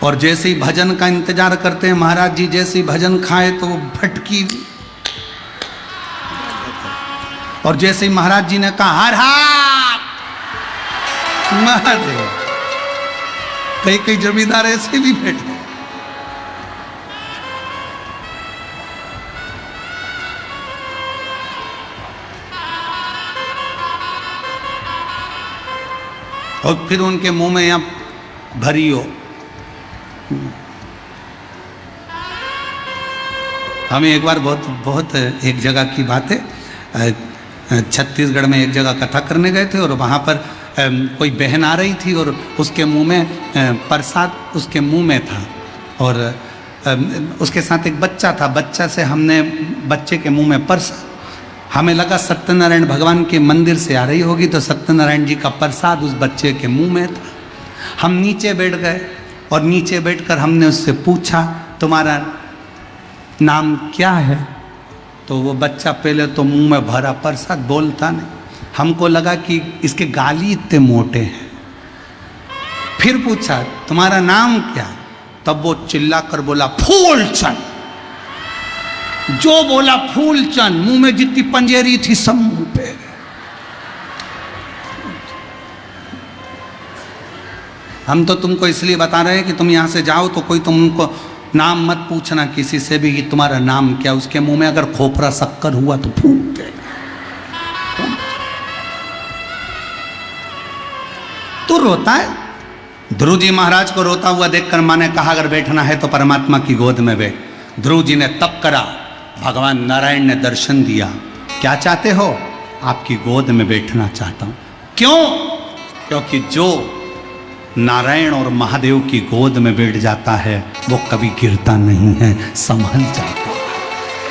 और जैसे ही भजन का इंतजार करते हैं, महाराज जी जैसे ही भजन खाए तो वो भटकी भी। और जैसे ही महाराज जी ने कहा हर हाथ महादेव, कई जमींदार ऐसे भी बैठे। और फिर उनके मुंह में यहां भरी हो। हमें एक बार बहुत एक जगह की बात है, छत्तीसगढ़ में एक जगह कथा करने गए थे और वहाँ पर कोई बहन आ रही थी और उसके मुंह में प्रसाद उसके मुंह में था, और उसके साथ एक बच्चा था। बच्चा से हमने बच्चे के मुंह में प्रसाद, हमें लगा सत्यनारायण भगवान के मंदिर से आ रही होगी, तो सत्यनारायण जी का प्रसाद उस बच्चे के मुंह में था। हम नीचे बैठ गए और नीचे बैठकर हमने उससे पूछा तुम्हारा नाम क्या है? तो वो बच्चा पहले तो मुंह में भरा प्रसाद, बोलता नहीं। हमको लगा कि इसके गाली इतने मोटे हैं। फिर पूछा तुम्हारा नाम क्या? तब वो चिल्लाकर बोला फूलचंद। जो बोला फूलचंद, मुंह में जितनी पंजेरी थी सब मुंह पे। हम तो तुमको इसलिए बता रहे हैं कि तुम यहां से जाओ तो कोई तुमको नाम मत पूछना किसी से भी कि तुम्हारा नाम क्या। उसके मुंह में अगर खोपरा शक्कर हुआ तो फूट दे। तो रोता है। ध्रुव जी महाराज को रोता हुआ देखकर माँ ने कहा अगर बैठना है तो परमात्मा की गोद में बैठ। ध्रुव जी ने तप करा, भगवान नारायण ने दर्शन दिया। क्या चाहते हो? आपकी गोद में बैठना चाहता हूं। क्यों? क्योंकि जो नारायण और महादेव की गोद में बैठ जाता है वो कभी गिरता नहीं है, संभल जाता है।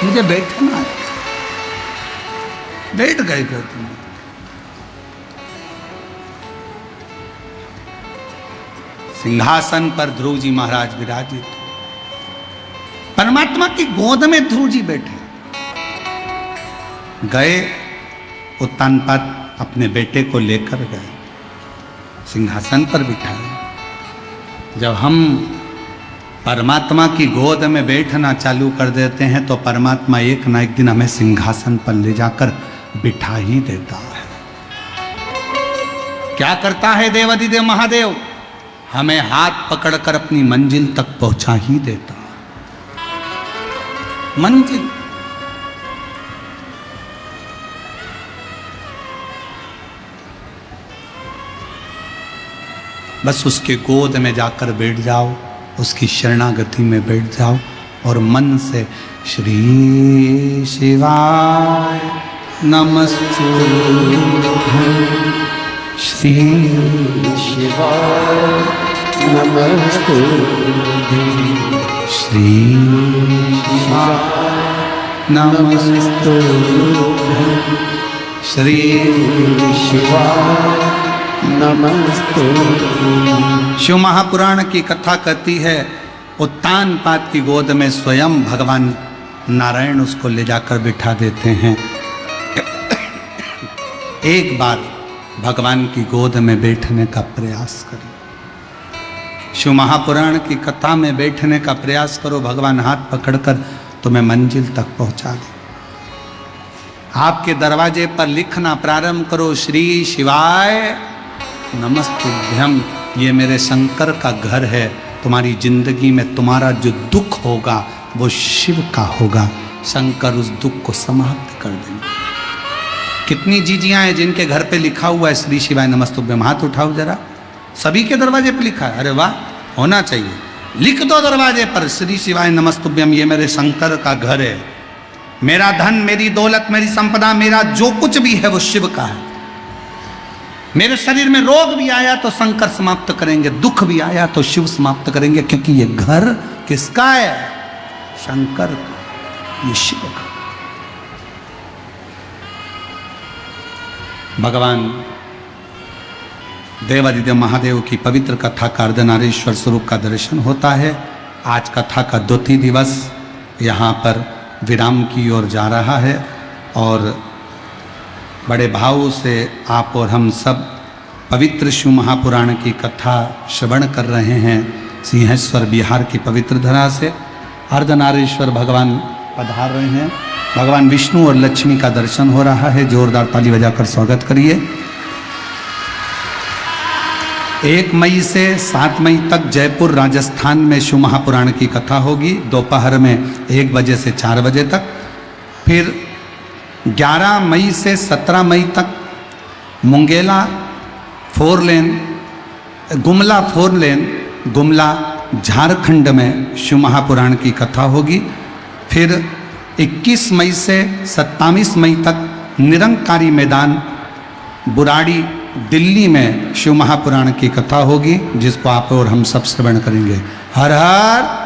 मुझे बैठना है। बैठ गए गोद में। सिंहासन पर ध्रुव जी महाराज विराजित, परमात्मा की गोद में ध्रुव जी बैठे। गए उत्तानपाद अपने बेटे को लेकर गए, सिंहासन पर बिठाए। जब हम परमात्मा की गोद में बैठना चालू कर देते हैं तो परमात्मा एक ना एक दिन हमें सिंहासन पर ले जाकर बिठा ही देता है। क्या करता है देवाधिदेव महादेव? हमें हाथ पकड़कर अपनी मंजिल तक पहुंचा ही देता। मंजिल बस उसके गोद में जाकर बैठ जाओ, उसकी शरणागति में बैठ जाओ और मन से श्री शिवाय नमस्तुभ्यं, श्री शिवाय नमस्तुभ्यं, श्री शिवाय नमस्तुभ्यं, श्री शिवाय नमस्तुभ्यं। शिव महापुराण की कथा कहती है उत्तानपाद की गोद में स्वयं भगवान नारायण उसको ले जाकर बिठा देते हैं। एक बार भगवान की गोद में बैठने का प्रयास करो। शिव महापुराण की कथा में बैठने का प्रयास करो, भगवान हाथ पकड़कर तुम्हें मंजिल तक पहुंचा दे। आपके दरवाजे पर लिखना प्रारंभ करो, श्री शिवाय नमस्तुभ्यम, ये मेरे शंकर का घर है। तुम्हारी जिंदगी में तुम्हारा जो दुख होगा वो शिव का होगा, शंकर उस दुख को समाप्त कर देंगे। कितनी जीजियां हैं जिनके घर पे लिखा हुआ है श्री शिवाय नमस्तुभ्यम? हाथ उठाओ जरा। सभी के दरवाजे पे लिखा है? अरे वाह, होना चाहिए। लिख दो दरवाजे पर, श्री शिवाय नमस्तुभ्यम, ये मेरे शंकर का घर है। मेरा धन, मेरी दौलत, मेरी संपदा, मेरा जो कुछ भी है वो शिव का है। मेरे शरीर में रोग भी आया तो शंकर समाप्त करेंगे, दुख भी आया तो शिव समाप्त करेंगे, क्योंकि ये घर किसका है? शंकर का, ये शिव का। भगवान देवाधिदेव महादेव की पवित्र कथा का अर्धनारीश्वर स्वरूप का दर्शन होता है। आज कथा का द्वितीय दिवस यहाँ पर विराम की ओर जा रहा है और बड़े भाव से आप और हम सब पवित्र शिव महापुराण की कथा श्रवण कर रहे हैं। सिंहेश्वर बिहार की पवित्र धरा से अर्धनारीश्वर भगवान पधार रहे हैं। भगवान विष्णु और लक्ष्मी का दर्शन हो रहा है। जोरदार ताली बजाकर स्वागत करिए। 1 मई से 7 मई तक जयपुर राजस्थान में शिव महापुराण की कथा होगी, दोपहर में 1 बजे से 4 बजे तक। फिर 11 मई से 17 मई तक मुंगेला 4 लेन, गुमला 4 लेन, गुमला झारखंड में शिव महापुराण की कथा होगी। फिर 21 मई से 27 मई तक निरंकारी मैदान बुराड़ी दिल्ली में शिव महापुराण की कथा होगी, जिसको आप और हम सब श्रवण करेंगे। हर हर